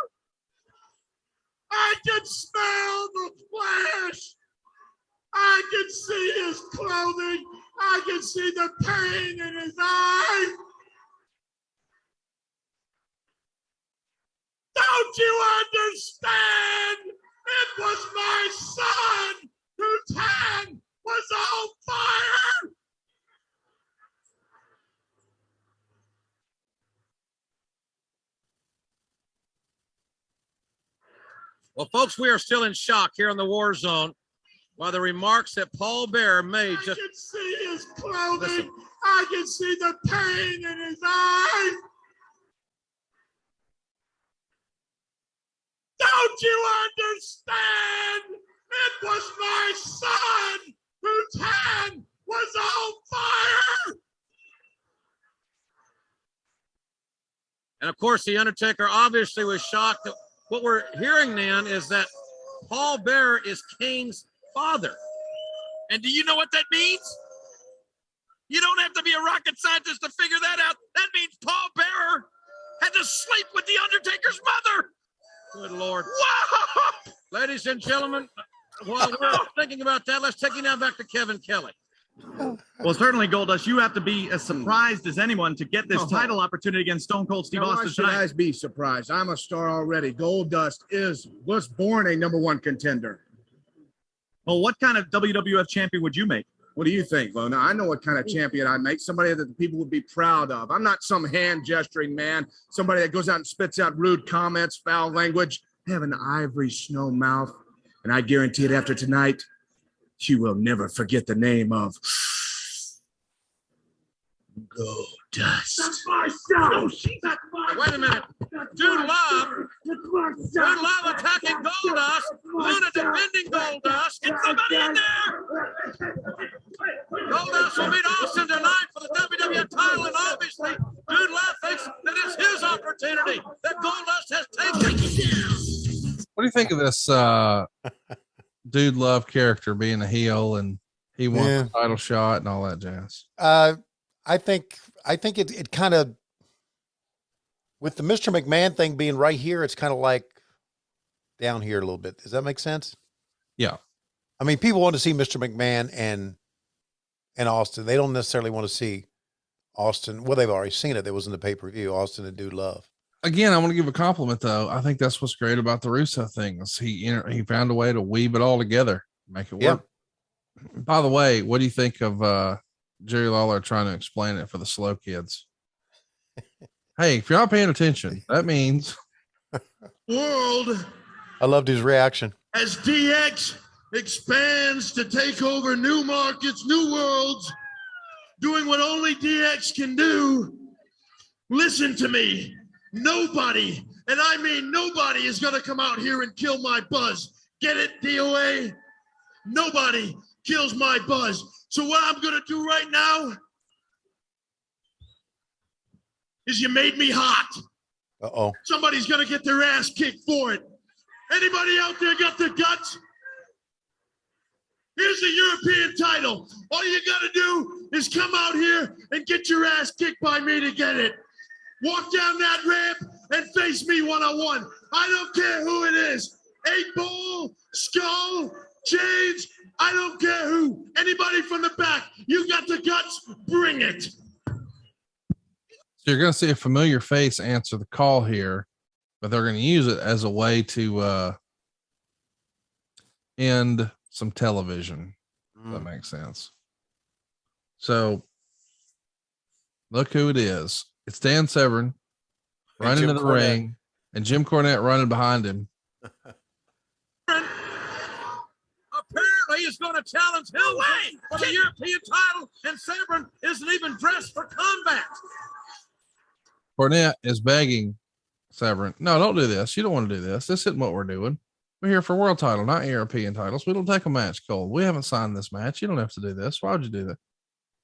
I could smell the flesh. I could see his clothing. I could see the pain in his eyes. Don't you understand? It was my son whose hand was on fire. Well, folks, we are still in shock here in the war zone by the remarks that Paul Bearer made. I can see his clothing. Listen. I can see the pain in his eyes. Don't you understand? It was my son whose hand was on fire. And of course, the Undertaker obviously was shocked. What we're hearing then is that Paul Bearer is Kane's father. And do you know what that means? You don't have to be a rocket scientist to figure that out. That means Paul Bearer had to sleep with the Undertaker's mother. Good Lord. Wow! Ladies and gentlemen, while we're thinking about that, let's take you now back to Kevin Kelly. Well, certainly, Goldust, you have to be as surprised as anyone to get this title opportunity against Stone Cold Steve Austin tonight. Why should I be surprised? I'm a star already. Goldust was born a #1 contender. Well, what kind of WWF champion would you make? What do you think, Lo? Now, I know what kind of champion I make. Somebody that the people would be proud of. I'm not some hand-gesturing man. Somebody that goes out and spits out rude comments, foul language. I have an ivory snow mouth. And I guarantee it after tonight, you will never forget the name of Goldust. That's my show. Wait a minute. Dude Love attacking Goldust. Luna defending Goldust. Get somebody in there. Goldust will meet Austin tonight for the WWF title, and obviously, Dude Love thinks that it's his opportunity that Goldust has taken. What do you think of this Dude Love character being a heel and he won the title shot and all that jazz? I think it kind of, with the Mr. McMahon thing being right here, it's kind of like down here a little bit. Does that make sense? Yeah. I mean, people want to see Mr. McMahon and Austin. They don't necessarily want to see Austin. Well, they've already seen it. It was in the pay-per-view, Austin and Dude Love. Again, I want to give a compliment though. I think that's what's great about the Russo thing is he found a way to weave it all together, make it work. By the way, what do you think of Jerry Lawler trying to explain it for the slow kids? Hey, if you're not paying attention, that means world. I loved his reaction. As DX expands to take over new markets, new worlds, doing what only DX can do. Listen to me. Nobody, and I mean nobody, is going to come out here and kill my buzz. Get it, DOA? Nobody kills my buzz. So what I'm going to do right now is you made me hot. Uh-oh. Somebody's going to get their ass kicked for it. Anybody out there got the guts? Here's the European title. All you got to do is come out here and get your ass kicked by me to get it. Walk down that ramp and face me one-on-one. I don't care who it is. 8-Ball, Skull, Chains, I don't care who. Anybody from the back, you got the guts, bring it. So you're going to see a familiar face answer the call here, but they're going to use it as a way to end some television. That makes sense. So look who it is. It's Dan Severn running into the ring and Jim Cornette running behind him. Apparently he's going to challenge him for the European title, and Severn isn't even dressed for combat. Cornette is begging Severn, no, don't do this. You don't want to do this. This isn't what we're doing. We're here for world title, not European titles. We don't take a match, Cole. We haven't signed this match. You don't have to do this. Why would you do that?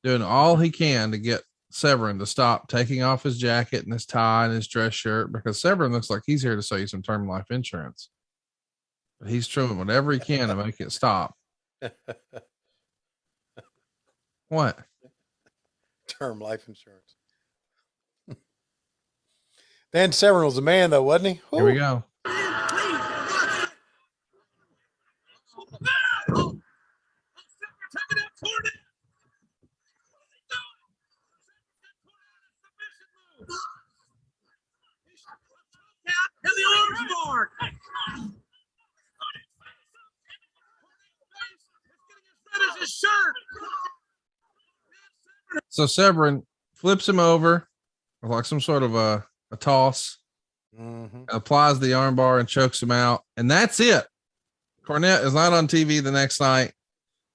Doing all he can to get Severn to stop taking off his jacket and his tie and his dress shirt, because Severn looks like he's here to sell you some term life insurance. But he's doing whatever he can to make it stop. What? Term life insurance. Dan Severn was the man, though, wasn't he? Ooh. Here we go. And the arms bar. As his shirt. So Severn flips him over with like some sort of a toss, applies the armbar and chokes him out. And that's it. Cornette is not on TV the next night.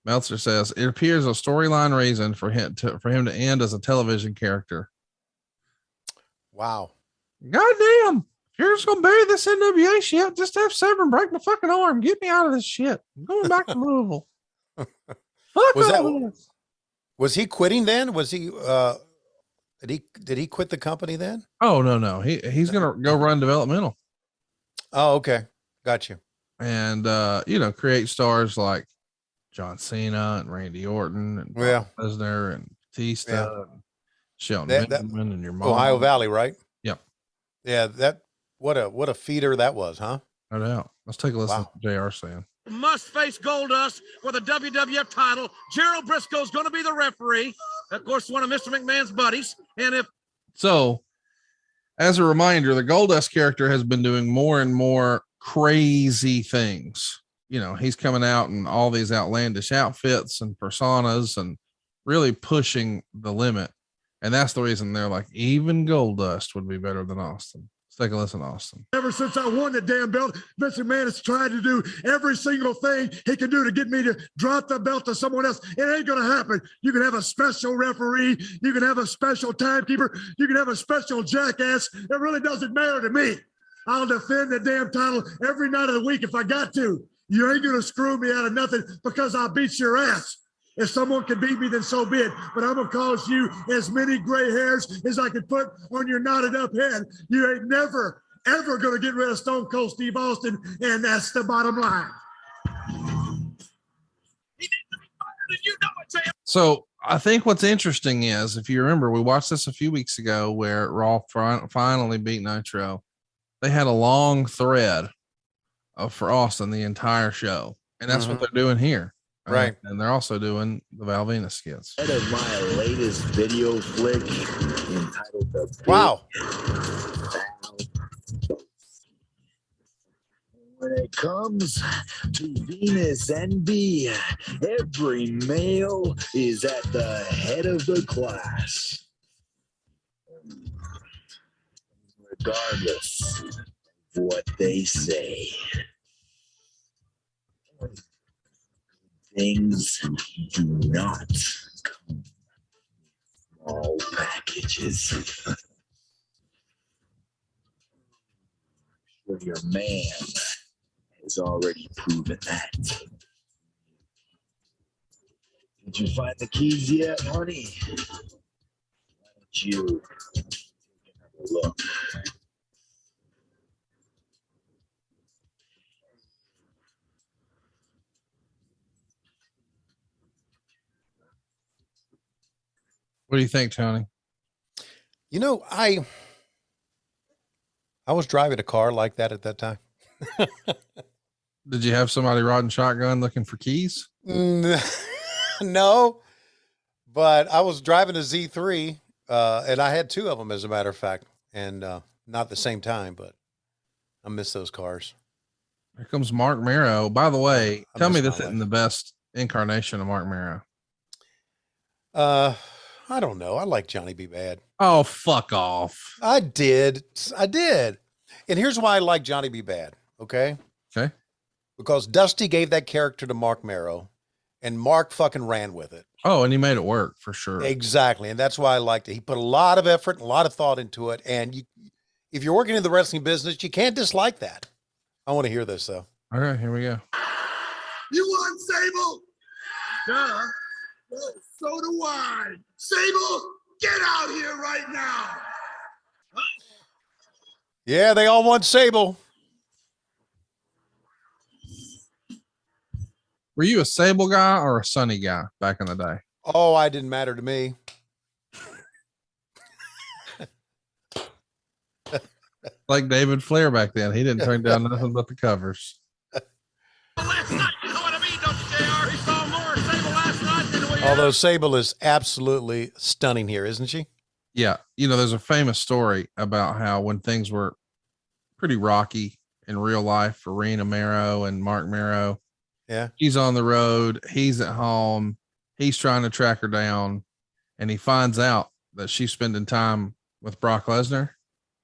Meltzer says it appears a storyline reason for him to end as a television character. Wow. Goddamn. If you're just going to bury this NWA shit, just have Severn break my fucking arm. Get me out of this shit. I'm going back to Louisville. Was he quitting then? Was he, did he quit the company then? Oh, no. He's going to go run developmental. Oh, okay. Got you. And, create stars like John Cena and Randy Orton and Lesnar and Batista and Shelton Benjamin and your mom. Ohio Valley, right? Yep. Yeah. What a feeder that was, huh? No doubt. Let's take a listen to JR saying. Must face Goldust for the WWF title. Gerald Briscoe is going to be the referee. Of course, one of Mr. McMahon's buddies. And so, as a reminder, the Goldust character has been doing more and more crazy things. He's coming out in all these outlandish outfits and personas and really pushing the limit. And that's the reason they're like, even Goldust would be better than Austin. Let's take a listen, Austin. Ever since I won the damn belt, Vince McMahon has tried to do every single thing he can do to get me to drop the belt to someone else. It ain't going to happen. You can have a special referee. You can have a special timekeeper. You can have a special jackass. It really doesn't matter to me. I'll defend the damn title every night of the week if I got to. You ain't going to screw me out of nothing because I'll beat your ass. If someone can beat me, then so be it. But I'm going to cause you as many gray hairs as I can put on your knotted up head. You ain't never, ever going to get rid of Stone Cold Steve Austin, and that's the bottom line. So I think what's interesting is, if you remember, we watched this a few weeks ago where Raw finally beat Nitro. They had a long thread for Austin the entire show. And that's what they're doing here. Right. And they're also doing the Val Venus skits. Head of my latest video flick entitled The Wow. When it comes to Venus NB, every male is at the head of the class. Regardless of what they say. Things do not come in small packages. I'm sure your man has already proven that. Did you find the keys yet, honey? Why don't you take another look? What do you think, Tony? I was driving a car like that at that time. Did you have somebody riding shotgun looking for keys? No, but I was driving a Z3, and I had two of them, as a matter of fact, and not the same time, but I miss those cars. Here comes Mark Mero. By the way, tell me this isn't the best incarnation of Mark Mero? I don't know. I like Johnny B. Bad. Oh, fuck off. I did. And here's why I like Johnny B. Bad. Okay. Okay. Because Dusty gave that character to Mark Mero, and Mark fucking ran with it. Oh, and he made it work for sure. Exactly. And that's why I liked it. He put a lot of effort and a lot of thought into it. And if you're working in the wrestling business, you can't dislike that. I want to hear this, though. All right, here we go. You want Sable? Duh. Well, so do I. Sable, get out here right now. Yeah, they all want Sable. Were you a Sable guy or a Sunny guy back in the day? Oh, I didn't matter to me. Like David Flair back then. He didn't turn down nothing but the covers. Last night, you know what I mean, don't you, JR? He saw more Sable last night than we Although Sable is absolutely stunning here, isn't she? Yeah. You know, there's a famous story about how when things were pretty rocky in real life for Rena Mero and Mark Mero. Yeah. He's on the road. He's at home. He's trying to track her down. And he finds out that she's spending time with Brock Lesnar.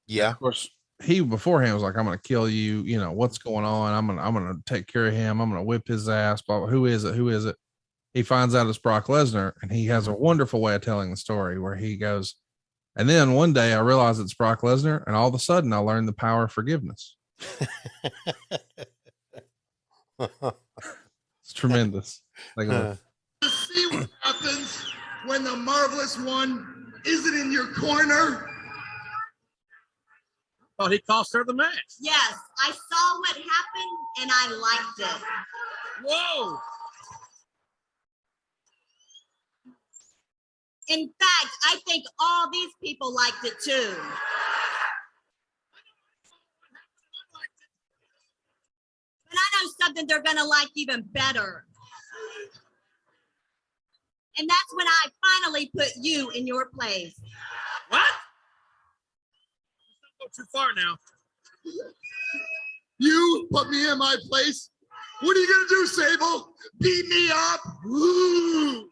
Yeah. Of course, he beforehand was like, I'm going to kill you. You know, what's going on? I'm going to take care of him. I'm going to whip his ass. Blah, blah. Who is it? Who is it? He finds out it's Brock Lesnar, and he has a wonderful way of telling the story where he goes, and then one day I realized it's Brock Lesnar, and all of a sudden I learned the power of forgiveness. It's tremendous. Like, See what happens when the Marvelous One isn't in your corner? Thought he cost her the match. Yes, I saw what happened and I liked it. Whoa. In fact, I think all these people liked it too. But I know something they're going to like even better. And that's when I finally put you in your place. What? Don't go too far now. You put me in my place? What are you going to do, Sable? Beat me up? Woo!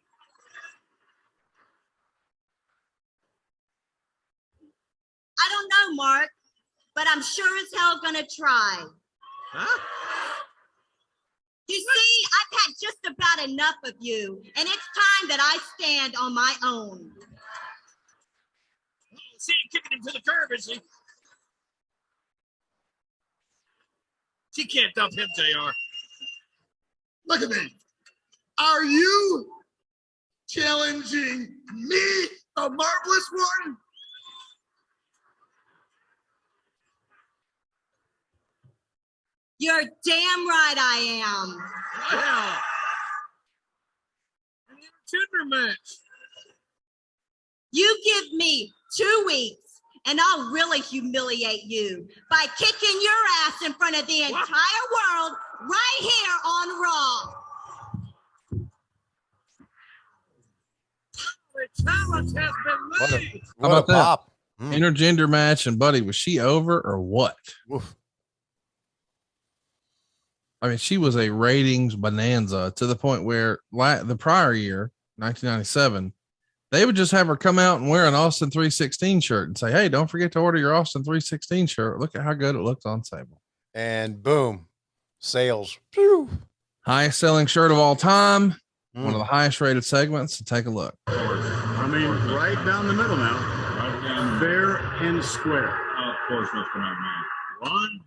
I don't know, Mark, but I'm sure as hell gonna try. Huh? You see, I've had just about enough of you, and it's time that I stand on my own. She ain't kicking him to the curb, is she? She can't dump him, JR. Look at me. Are you challenging me, the Marvelous One? You're damn right I am. Yeah. Tinder match. You give me 2 weeks, and I'll really humiliate you by kicking your ass in front of the entire world right here on Raw. The challenge has been made. How about that? Pop. Intergender match, and buddy, was she over or what? Oof. I mean, she was a ratings bonanza to the point where the prior year, 1997, they would just have her come out and wear an Austin 316 shirt and say, hey, don't forget to order your Austin 316 shirt. Look at how good it looks on Sable. And boom, sales. Pew. Highest selling shirt of all time. One of the highest rated segments. So take a look. I mean, right down the middle now. Right down fair and square. Of course, Mr. McMahon. 1,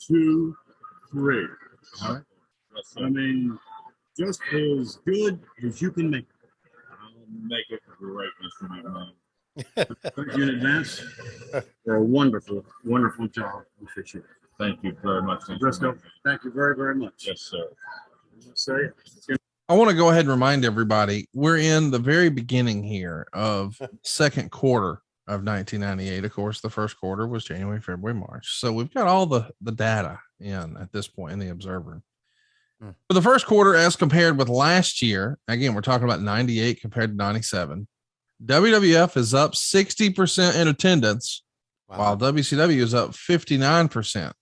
2, 3. All right. I mean, just as good as you can make it. I'll make it great, Mr. McMahon. Thank you in advance for a wonderful, wonderful job. Appreciate it. Thank you very much, Mr. Briscoe. Thank you very, very much. Yes, sir. I want to go ahead and remind everybody we're in the very beginning here of second quarter of 1998. Of course, the first quarter was January, February, March. So we've got all the data in at this point in the Observer. For the first quarter, as compared with last year, again, we're talking about 98 compared to 97. WWF is up 60% in attendance, while WCW is up 59%.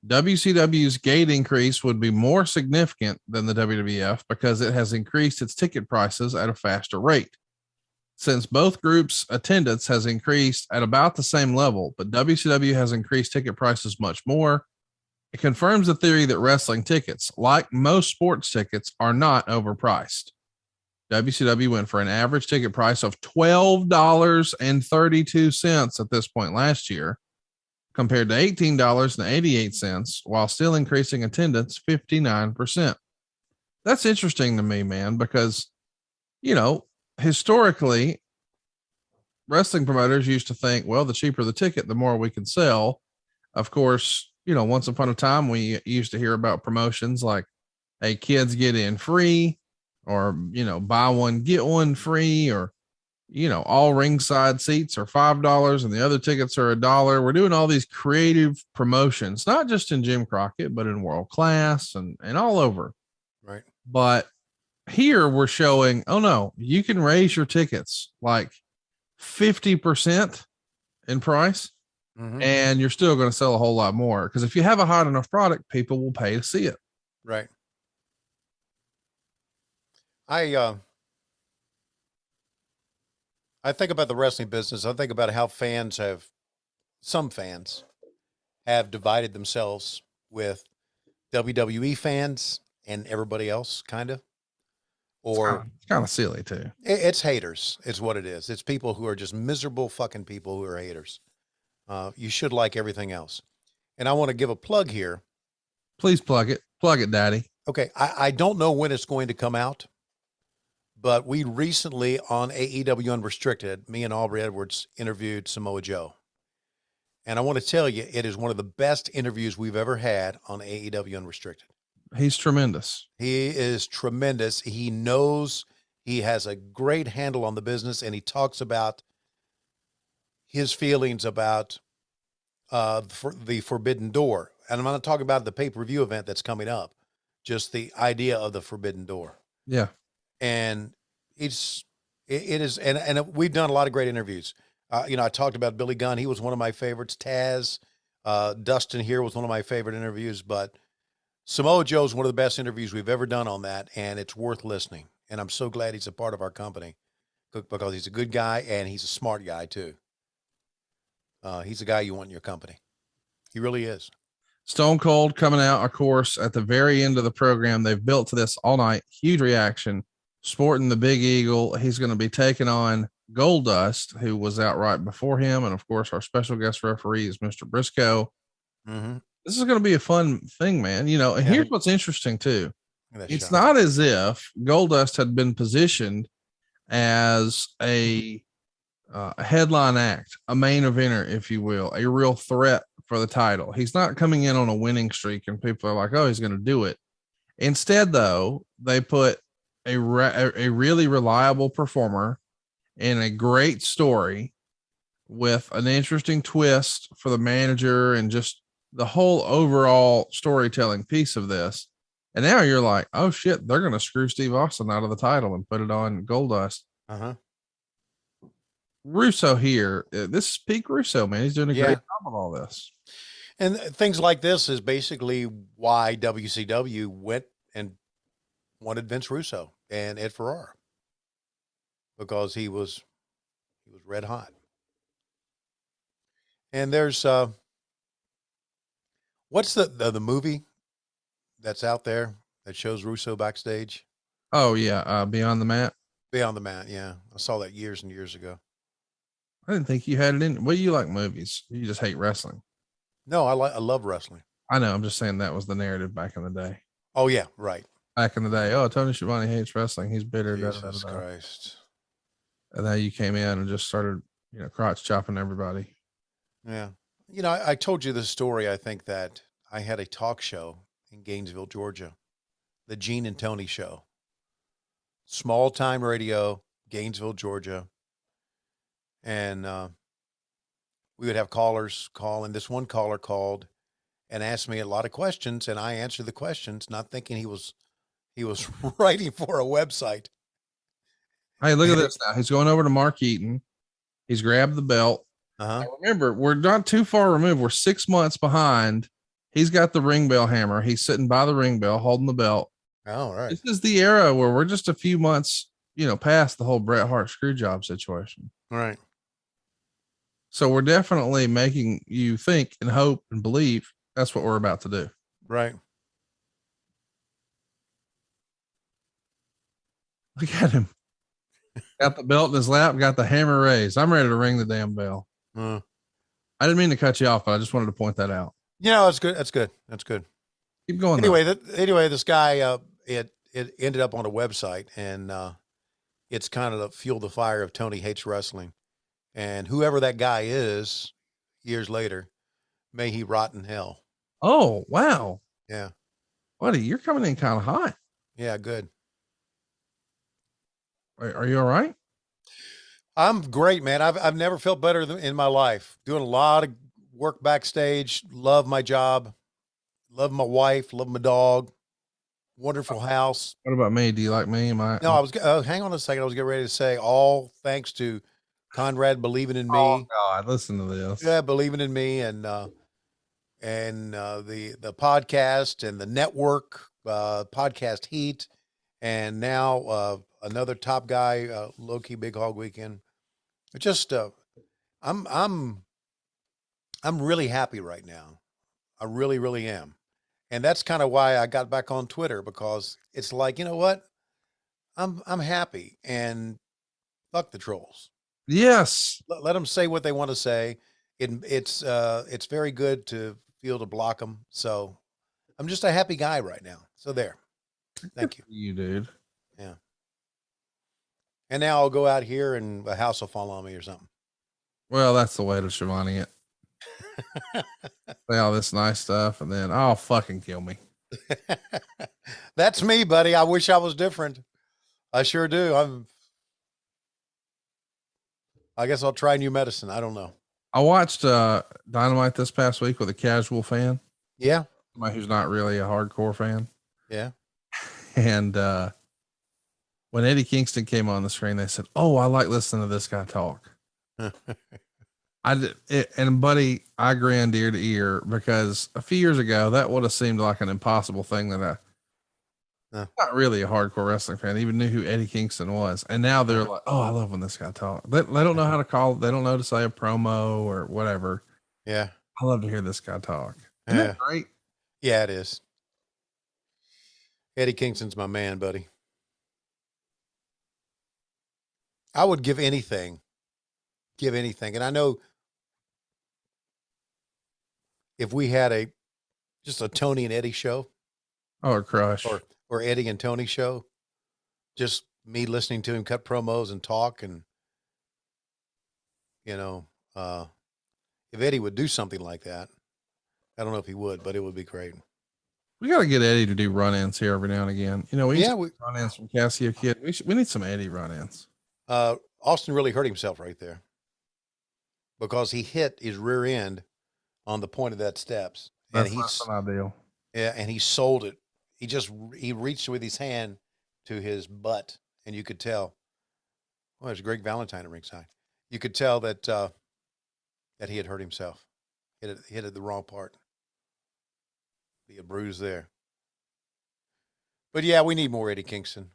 WCW's gate increase would be more significant than the WWF because it has increased its ticket prices at a faster rate. Since both groups' attendance has increased at about the same level, but WCW has increased ticket prices much more, it confirms the theory that wrestling tickets, like most sports tickets, are not overpriced. WCW went for an average ticket price of $12.32 at this point last year, compared to $18.88, while still increasing attendance 59%. That's interesting to me, man, because, you know, historically, wrestling promoters used to think, well, the cheaper the ticket, the more we can sell. Of course, you know, once upon a time, we used to hear about promotions like, hey, kids get in free, or, you know, buy one, get one free, or, you know, all ringside seats are $5 and the other tickets are $1. We're doing all these creative promotions, not just in Jim Crockett, but in World Class and all over. Right. But here we're showing, oh no, you can raise your tickets like 50% in price, and you're still going to sell a whole lot more. Because if you have a hot enough product, people will pay to see it. Right. I think about the wrestling business. I think about how some fans have divided themselves with WWE fans and everybody else, kind of. Or it's kind of silly too. It's haters. It's what it is. It's people who are just miserable fucking people who are haters. You should like everything else. And I want to give a plug here. Please plug it. Plug it, Daddy. Okay. I don't know when it's going to come out, but we recently on AEW Unrestricted, me and Aubrey Edwards interviewed Samoa Joe. And I want to tell you, it is one of the best interviews we've ever had on AEW Unrestricted. He's tremendous. He is tremendous. He knows, he has a great handle on the business, and he talks about his feelings about the Forbidden Door. And I'm not talking about the pay-per-view event that's coming up, just the idea of the Forbidden Door. Yeah. And it is, and we've done a lot of great interviews. You know, I talked about Billy Gunn. He was one of my favorites. Taz, Dustin here was one of my favorite interviews, but Samoa Joe is one of the best interviews we've ever done on that, and it's worth listening. And I'm so glad he's a part of our company because he's a good guy and he's a smart guy too. He's a guy you want in your company. He really is. Stone Cold coming out, of course, at the very end of the program. They've built to this all night. Huge reaction. Sporting the Big Eagle. He's going to be taking on Goldust, who was out right before him. And of course, our special guest referee is Mr. Briscoe. Mm-hmm. This is going to be a fun thing, man. You know, and here's what's interesting too. It's not as if Goldust had been positioned as a headline act, a main eventer, if you will, a real threat for the title. He's not coming in on a winning streak and people are like, oh, he's going to do it. Instead, though, they put a really reliable performer in a great story with an interesting twist for the manager and just the whole overall storytelling piece of this. And now you're like, oh shit, they're going to screw Steve Austin out of the title and put it on Goldust. Russo here. This is peak Russo, man. He's doing a great job of all this. And things like this is basically why WCW went and wanted Vince Russo and Ed Ferrara, because he was red hot. And there's what's the movie that's out there that shows Russo backstage? Oh yeah, Beyond the Mat. Beyond the Mat, yeah. I saw that years and years ago. I didn't think you had it in. Well, you like movies. You just hate wrestling. No, I love wrestling. I know. I'm just saying that was the narrative back in the day. Oh yeah, right. Back in the day. Oh, Tony Schiavone hates wrestling. He's bitter. Jesus Christ. And then you came in and just started, you know, crotch chopping everybody. Yeah. You know, I told you this story. I think that I had a talk show in Gainesville, Georgia, the Gene and Tony show, small time radio, Gainesville, Georgia. And we would have callers call, and this one caller called and asked me a lot of questions, and I answered the questions, not thinking he was writing for a website. Hey, look at this now. He's going over to Mark Eaton. He's grabbed the belt. Now remember, we're not too far removed. We're 6 months behind He's got the ring bell hammer. He's sitting by the ring bell, holding the belt. Oh, right. This is the era where we're just a few months, past the whole Bret Hart screw job situation. Right. So we're definitely making you think and hope and believe that's what we're about to do. Right. Look at him. Got the belt in his lap, got the hammer raised. I'm ready to ring the damn bell. I didn't mean to cut you off, but I just wanted to point that out. That's good. That's good. That's good. Keep going. Anyway, this guy, it ended up on a website, and it's kind of fueled the fire of Tony hates wrestling. And whoever that guy is, years later, may he rot in hell. Oh, wow. Yeah. Buddy, you're coming in kind of hot. Yeah, good. Are you all right? I'm great, man. I've never felt better in my life. Doing a lot of work backstage. Love my job. Love my wife. Love my dog. Wonderful house. What about me? Do you like me? No, I was. Hang on a second. I was getting ready to say all thanks to Conrad believing in me. Oh God, listen to this. Yeah, believing in me, and the podcast and the network, podcast heat, and now another top guy, Low Key Big Hog Weekend. Just I'm really happy right now. I really, really am. And that's kind of why I got back on Twitter, because it's like, you know what? I'm happy, and fuck the trolls. Yes. Let them say what they want to say. It's very good to feel to block them. So I'm just a happy guy right now. So there. Thank you. You dude. Yeah. And now I'll go out here and a house will fall on me or something. Well, that's the way to Schiavone it. Say all this nice stuff, and then fucking kill me. That's me, buddy. I wish I was different. I sure do. I guess I'll try new medicine. I don't know. I watched Dynamite this past week with a casual fan. Yeah. Somebody who's not really a hardcore fan. Yeah. And when Eddie Kingston came on the screen, they said, "Oh, I like listening to this guy talk." And buddy, I grinned ear to ear, because a few years ago that would have seemed like an impossible thing that not really a hardcore wrestling fan even knew who Eddie Kingston was. And now they're like, "Oh, I love when this guy talks." They don't know how to call it. They don't know to say a promo or whatever. Yeah. I love to hear this guy talk. Isn't that great? Yeah, it is. Eddie Kingston's my man, buddy. I would give anything. And I know if we had just a Tony and Eddie show. Or Crush. Or Eddie and Tony show. Just me listening to him cut promos and talk. And, if Eddie would do something like that, I don't know if he would, but it would be great. We got to get Eddie to do run-ins here every now and again. We need run-ins from Casio Kid. We need some Eddie run-ins. Austin really hurt himself right there, because he hit his rear end on the point of that steps. That's not ideal. Yeah, and he sold it. He reached with his hand to his butt, and you could tell. Well, there's Greg Valentine at ringside. You could tell that he had hurt himself. Hit it the wrong part. Be a bruise there. But yeah, we need more Eddie Kingston.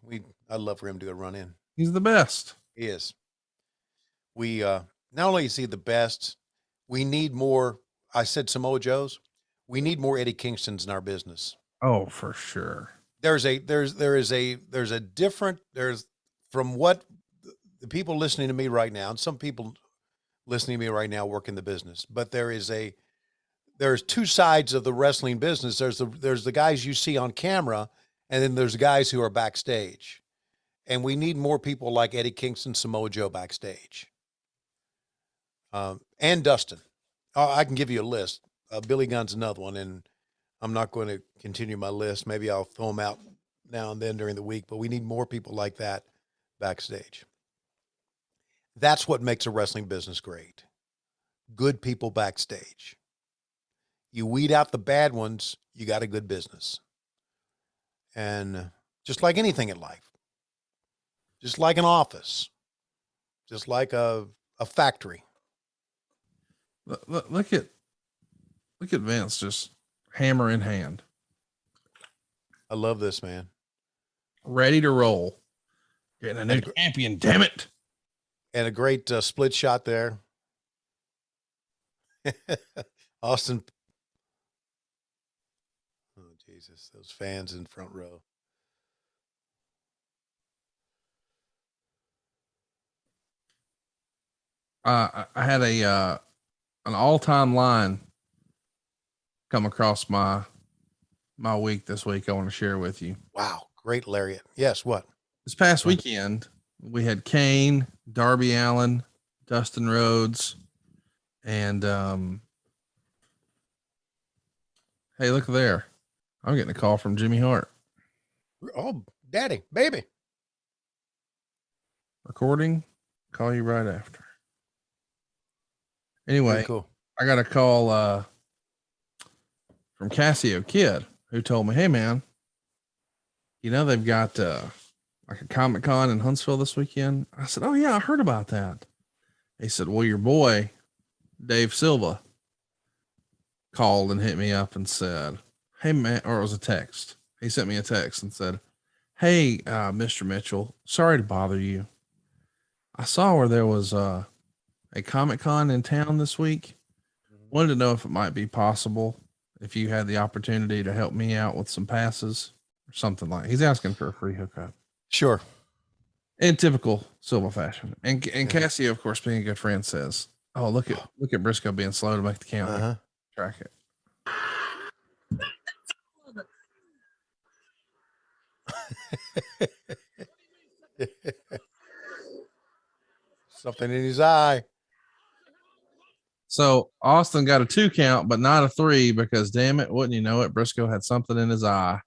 I'd love for him to go run in. He's the best. He is. We not only is he the best, we need more. I said Samoa Joe's. We need more Eddie Kingstons in our business. Oh, for sure. There's from what the people listening to me right now, and some people listening to me right now work in the business, but there's two sides of the wrestling business. There's the guys you see on camera, and then there's the guys who are backstage. And we need more people like Eddie Kingston, Samoa Joe backstage. And Dustin. I can give you a list. Billy Gunn's another one, and I'm not going to continue my list. Maybe I'll throw them out now and then during the week, but we need more people like that backstage. That's what makes a wrestling business great. Good people backstage. You weed out the bad ones, you got a good business. And just like anything in life, just like an office, just like a factory. Look at Vince just hammer in hand. I love this, man. Ready to roll. Getting a new champion, damn it. And a great split shot there. Austin. Oh, Jesus. Those fans in front row. I had an all-time line come across my week this week. I want to share with you. Wow. Great lariat. Yes. What? This past weekend, we had Kane, Darby Allin, Dustin Rhodes, and hey, look there. I'm getting a call from Jimmy Hart. Oh, daddy, baby. Recording. Call you right after. Anyway, Very cool. I got a call from Cassio Kid, who told me, hey man, you know, they've got like a Comic-Con in Huntsville this weekend. I said, oh yeah, I heard about that. He said, well, your boy, Dave Silva, called and hit me up and said, hey man, or it was a text. He sent me a text and said, hey, Mr. Mitchell, sorry to bother you. I saw where there was a Comic-Con in town this week. Wanted to know if it might be possible if you had the opportunity to help me out with some passes or something like. He's asking for a free hookup. Sure. In typical Silva fashion. And Cassio, of course, being a good friend, says, oh, look at Briscoe being slow to make the count. Track it. Something in his eye. So Austin got a 2 count, but not a 3 because damn it, wouldn't you know it? Briscoe had something in his eye,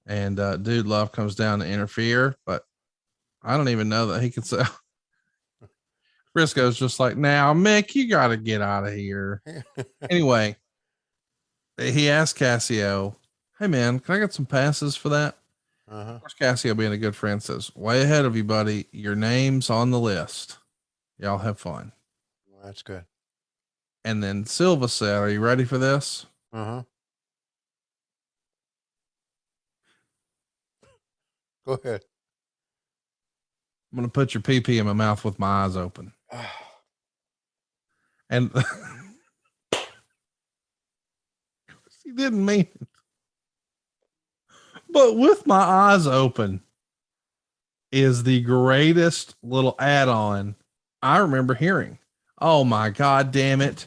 and Dude Love comes down to interfere, but I don't even know that he could say. Briscoe's just like, now Mick, you got to get out of here. Anyway, he asked Cassio, hey man, can I get some passes for that? Of course, Cassio, being a good friend, says, way ahead of you, buddy. Your name's on the list. Y'all have fun. Well, that's good. And then Silva said, are you ready for this? Go ahead. I'm going to put your pee-pee in my mouth with my eyes open. And he didn't mean it. But with my eyes open is the greatest little add-on I remember hearing. Oh my God, damn it.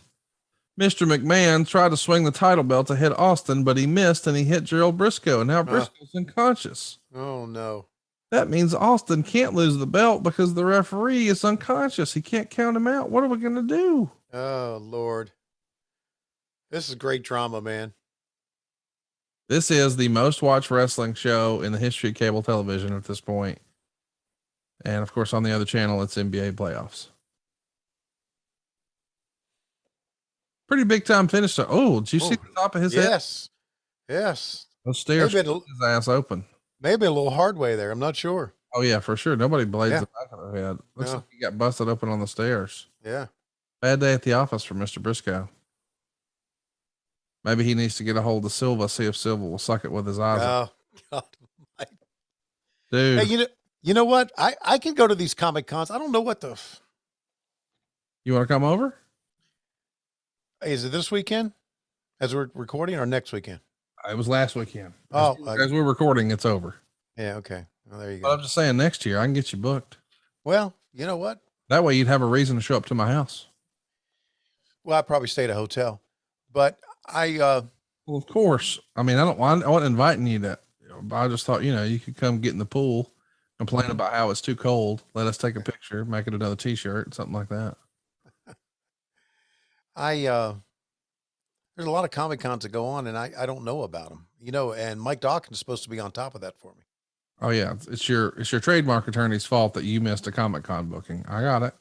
Mr. McMahon tried to swing the title belt to hit Austin, but he missed and he hit Gerald Briscoe. And now Briscoe's unconscious. Oh no. That means Austin can't lose the belt because the referee is unconscious. He can't count him out. What are we going to do? Oh Lord. This is great drama, man. This is the most watched wrestling show in the history of cable television at this point. And of course, on the other channel, it's NBA playoffs. Pretty big time finish. Oh, did you see the top of his head? Yes. Those stairs, his ass open. Maybe a little hard way there. I'm not sure. Oh yeah, for sure. Nobody blades the back of the head. Looks like he got busted open on the stairs. Yeah. Bad day at the office for Mr. Briscoe. Maybe he needs to get a hold of Silva, see if Silva will suck it with his eyes. Oh, God. Dude. Hey, you know what? I can go to these Comic Cons. I don't know what the. You want to come over? Is it this weekend as we're recording or next weekend? It was last weekend. Oh, as we're recording, it's over. Yeah. Okay. Well, there you But go. I'm just saying next year I can get you booked. Well, you know what? That way you'd have a reason to show up to my house. Well, I probably stay at a hotel, but well, of course. I mean, I wasn't inviting you to, I just thought, you could come get in the pool, complain about how it's too cold. Let us take a picture, make it another t-shirt, something like that. There's a lot of Comic Cons that go on and I don't know about them, and Mike Dawkins is supposed to be on top of that for me. Oh yeah. It's your trademark attorney's fault that you missed a Comic-Con booking. I got it.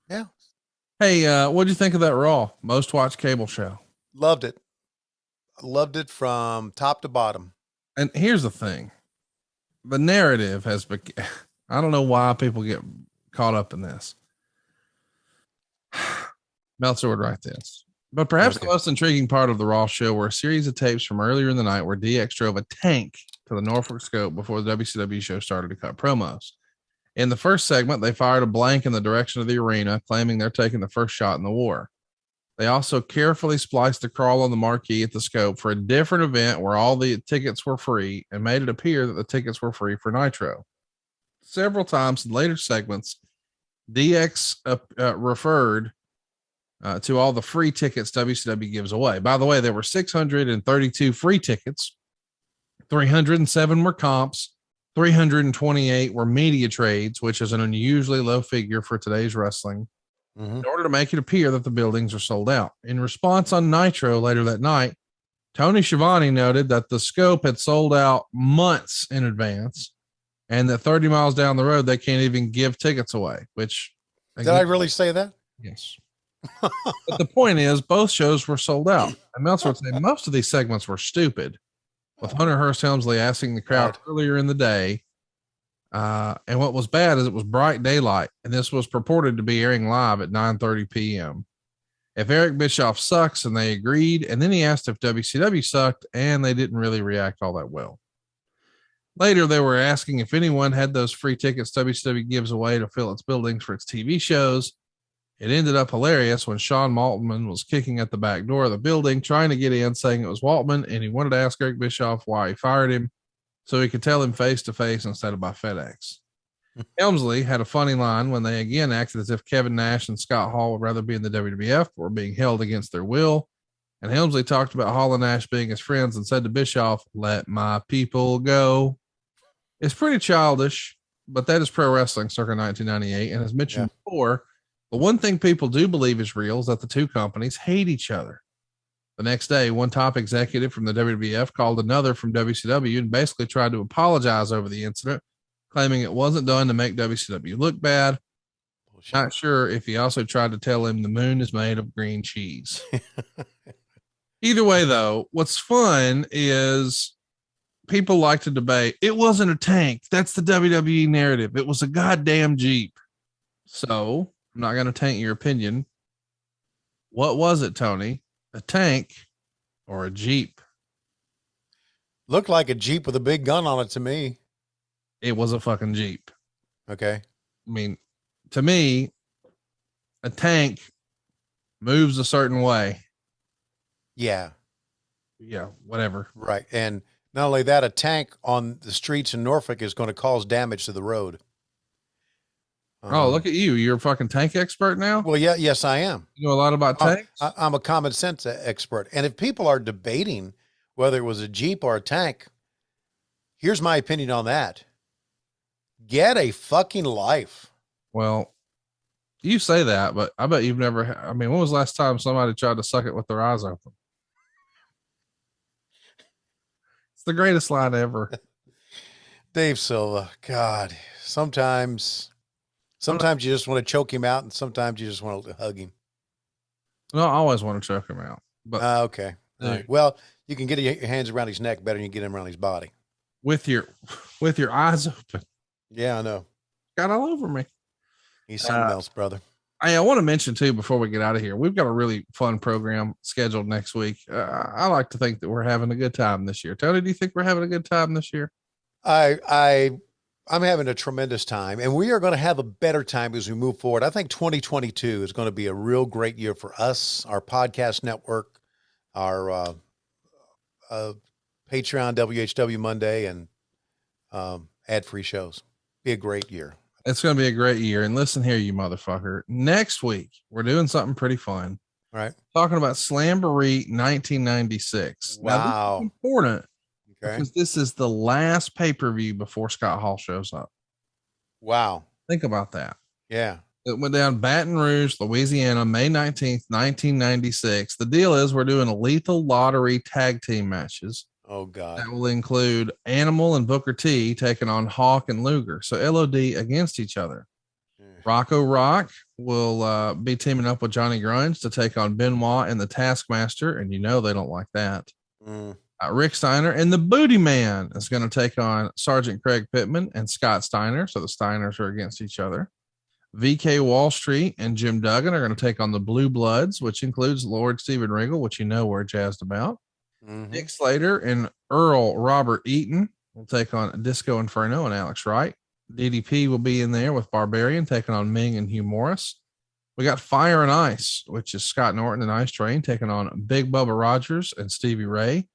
Yeah. Hey, what'd you think of that Raw most watched cable show? Loved it. Loved it from top to bottom. And here's the thing. The narrative has been, I don't know why people get caught up in this. Meltzer would write this. But perhaps the most intriguing part of the Raw show were a series of tapes from earlier in the night where DX drove a tank to the Norfolk Scope before the WCW show started to cut promos. In the first segment, they fired a blank in the direction of the arena, claiming they're taking the first shot in the war. They also carefully spliced the crawl on the marquee at the Scope for a different event where all the tickets were free and made it appear that the tickets were free for Nitro. Several times in later segments, DX referred to all the free tickets WCW gives away. By the way, there were 632 free tickets, 307 were comps, 328 were media trades, which is an unusually low figure for today's wrestling, in order to make it appear that the buildings are sold out. In response on Nitro later that night, Tony Schiavone noted that the Scope had sold out months in advance and that 30 miles down the road, they can't even give tickets away, which... Did I really say that? Yes. But the point is, both shows were sold out. And Meltzer would say most of these segments were stupid, with Hunter Hearst Helmsley asking the crowd earlier in the day. And what was bad is it was bright daylight, and this was purported to be airing live at 9:30 p.m. If Eric Bischoff sucks, and they agreed, and then he asked if WCW sucked, and they didn't really react all that well. Later, they were asking if anyone had those free tickets WCW gives away to fill its buildings for its TV shows. It ended up hilarious when Sean Maltman was kicking at the back door of the building, trying to get in, saying it was Waltman, and he wanted to ask Eric Bischoff why he fired him, so he could tell him face to face instead of by FedEx. Helmsley had a funny line when they again acted as if Kevin Nash and Scott Hall would rather be in the WWF or being held against their will. And Helmsley talked about Hall and Nash being his friends and said to Bischoff, "Let my people go." It's pretty childish, but that is pro wrestling circa 1998. And as mentioned before, the one thing people do believe is real is that the two companies hate each other. The next day, one top executive from the WWF called another from WCW and basically tried to apologize over the incident, claiming it wasn't done to make WCW look bad. Not sure if he also tried to tell him the moon is made of green cheese. Either way, though, what's fun is people like to debate. It wasn't a tank. That's the WWE narrative. It was a goddamn Jeep. So I'm not going to taint your opinion. What was it, Tony? A tank or a Jeep? Looked like a Jeep with a big gun on it to me. It was a fucking Jeep. Okay. I mean, to me, a tank moves a certain way. Yeah. Yeah, whatever. Right. And not only that, a tank on the streets in Norfolk is going to cause damage to the road. Oh, look at you. You're a fucking tank expert now? Well, yeah, yes, I am. You know a lot about tanks? I'm a common sense expert. And if people are debating whether it was a Jeep or a tank, here's my opinion on that. Get a fucking life. Well, you say that, but I bet you've never, I mean, when was the last time somebody tried to suck it with their eyes open? It's the greatest line ever. Dave Silva, God, sometimes you just want to choke him out, and sometimes you just want to hug him. No, I always want to choke him out. But okay. All right. Well, you can get your hands around his neck better than you get him around his body. With your eyes open. Yeah, I know. Got all over me. He's something else, brother. I want to mention too, before we get out of here, we've got a really fun program scheduled next week. I like to think that we're having a good time this year. Tony, do you think we're having a good time this year? I'm having a tremendous time, and we are going to have a better time as we move forward. I think 2022 is going to be a real great year for us, our podcast network, our Patreon, WHW Monday, and ad-free shows. Be a great year. It's going to be a great year. And listen here, you motherfucker. Next week, we're doing something pretty fun. All right. Talking about Slamboree 1996. Wow. Now, this is important. Okay. Because this is the last pay-per-view before Scott Hall shows up. Wow. Think about that. Yeah. It went down Baton Rouge, Louisiana, May 19th, 1996. The deal is we're doing a lethal lottery tag team matches. Oh, God. That will include Animal and Booker T taking on Hawk and Luger. So LOD against each other. Rocco Rock will be teaming up with Johnny Grunge to take on Benoit and the Taskmaster. And you know they don't like that. Rick Steiner and the Booty Man is going to take on Sergeant Craig Pittman and Scott Steiner. So the Steiners are against each other. VK Wall Street and Jim Duggan are going to take on the Blue Bloods, which includes Lord Steven Regal, which we're jazzed about. Dick Slater and Earl Robert Eaton will take on Disco Inferno and Alex Wright. DDP will be in there with Barbarian taking on Ming and Hugh Morris. We got Fire and Ice, which is Scott Norton and Ice Train taking on Big Bubba Rogers and Stevie Ray.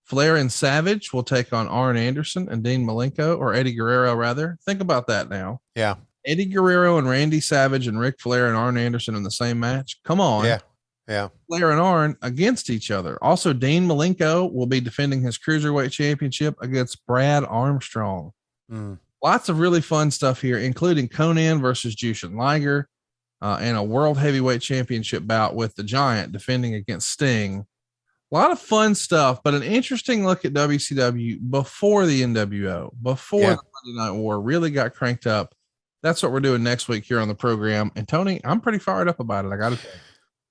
Flair and Savage will take on Arn Anderson and Dean Malenko, or Eddie Guerrero, rather. Think about that now. Yeah. Eddie Guerrero and Randy Savage and Ric Flair and Arn Anderson in the same match. Come on. Yeah. Yeah. Flair and Arn against each other. Also, Dean Malenko will be defending his Cruiserweight Championship against Brad Armstrong. Lots of really fun stuff here, including Conan versus Jushin Liger and a World Heavyweight Championship bout with the Giant defending against Sting. A lot of fun stuff, but an interesting look at WCW before the NWO, before the Monday Night War really got cranked up. That's what we're doing next week here on the program. And Tony, I'm pretty fired up about it. I got to tell you.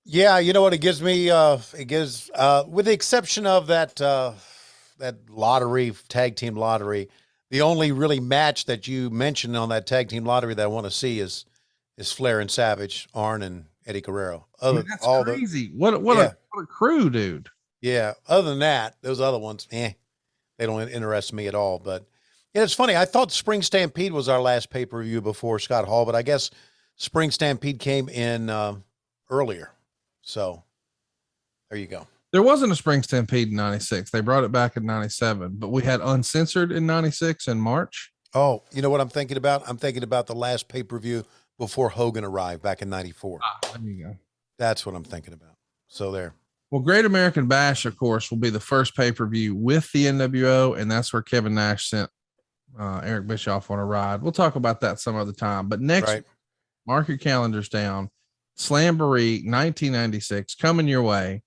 Yeah, you know what it gives me? It gives, with the exception of that lottery, tag team lottery, the only really match that you mentioned on that tag team lottery that I want to see is Flair and Savage, Arn and Eddie Guerrero. That's crazy. What a crew, dude. Yeah. Other than that, those other ones, they don't interest me at all. But yeah, it's funny. I thought Spring Stampede was our last pay-per-view before Scott Hall, but I guess Spring Stampede came in earlier. So there you go. There wasn't a Spring Stampede in 96. They brought it back in 97, but we had Uncensored in 96 in March. Oh, you know what I'm thinking about? I'm thinking about the last pay-per-view before Hogan arrived back in 94. There you go. That's what I'm thinking about. So there. Well, Great American Bash, of course, will be the first pay-per-view with the NWO, and that's where Kevin Nash sent Eric Bischoff on a ride. We'll talk about that some other time. But next, mark your calendars down. Slamboree 1996 coming your way.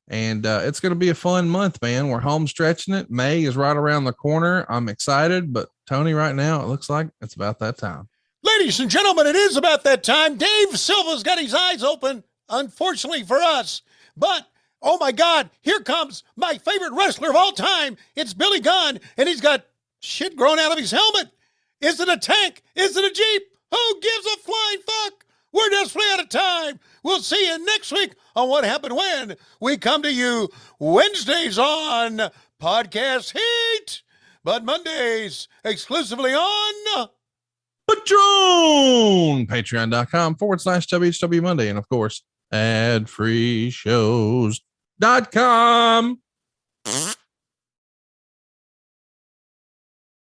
And it's going to be a fun month, man. We're home stretching it. May is right around the corner. I'm excited, but Tony, right now, it looks like it's about that time. Ladies and gentlemen, it is about that time. Dave Silva's got his eyes open, unfortunately for us. But, oh my God, here comes my favorite wrestler of all time. It's Billy Gunn, and he's got shit growing out of his helmet. Is it a tank? Is it a Jeep? Who gives a flying fuck? We're desperately out of time. We'll see you next week on What Happened When. We come to you Wednesdays on Podcast Heat, but Mondays exclusively on Patreon, patreon.com/WHW Monday. And of course, adfreeshows.com.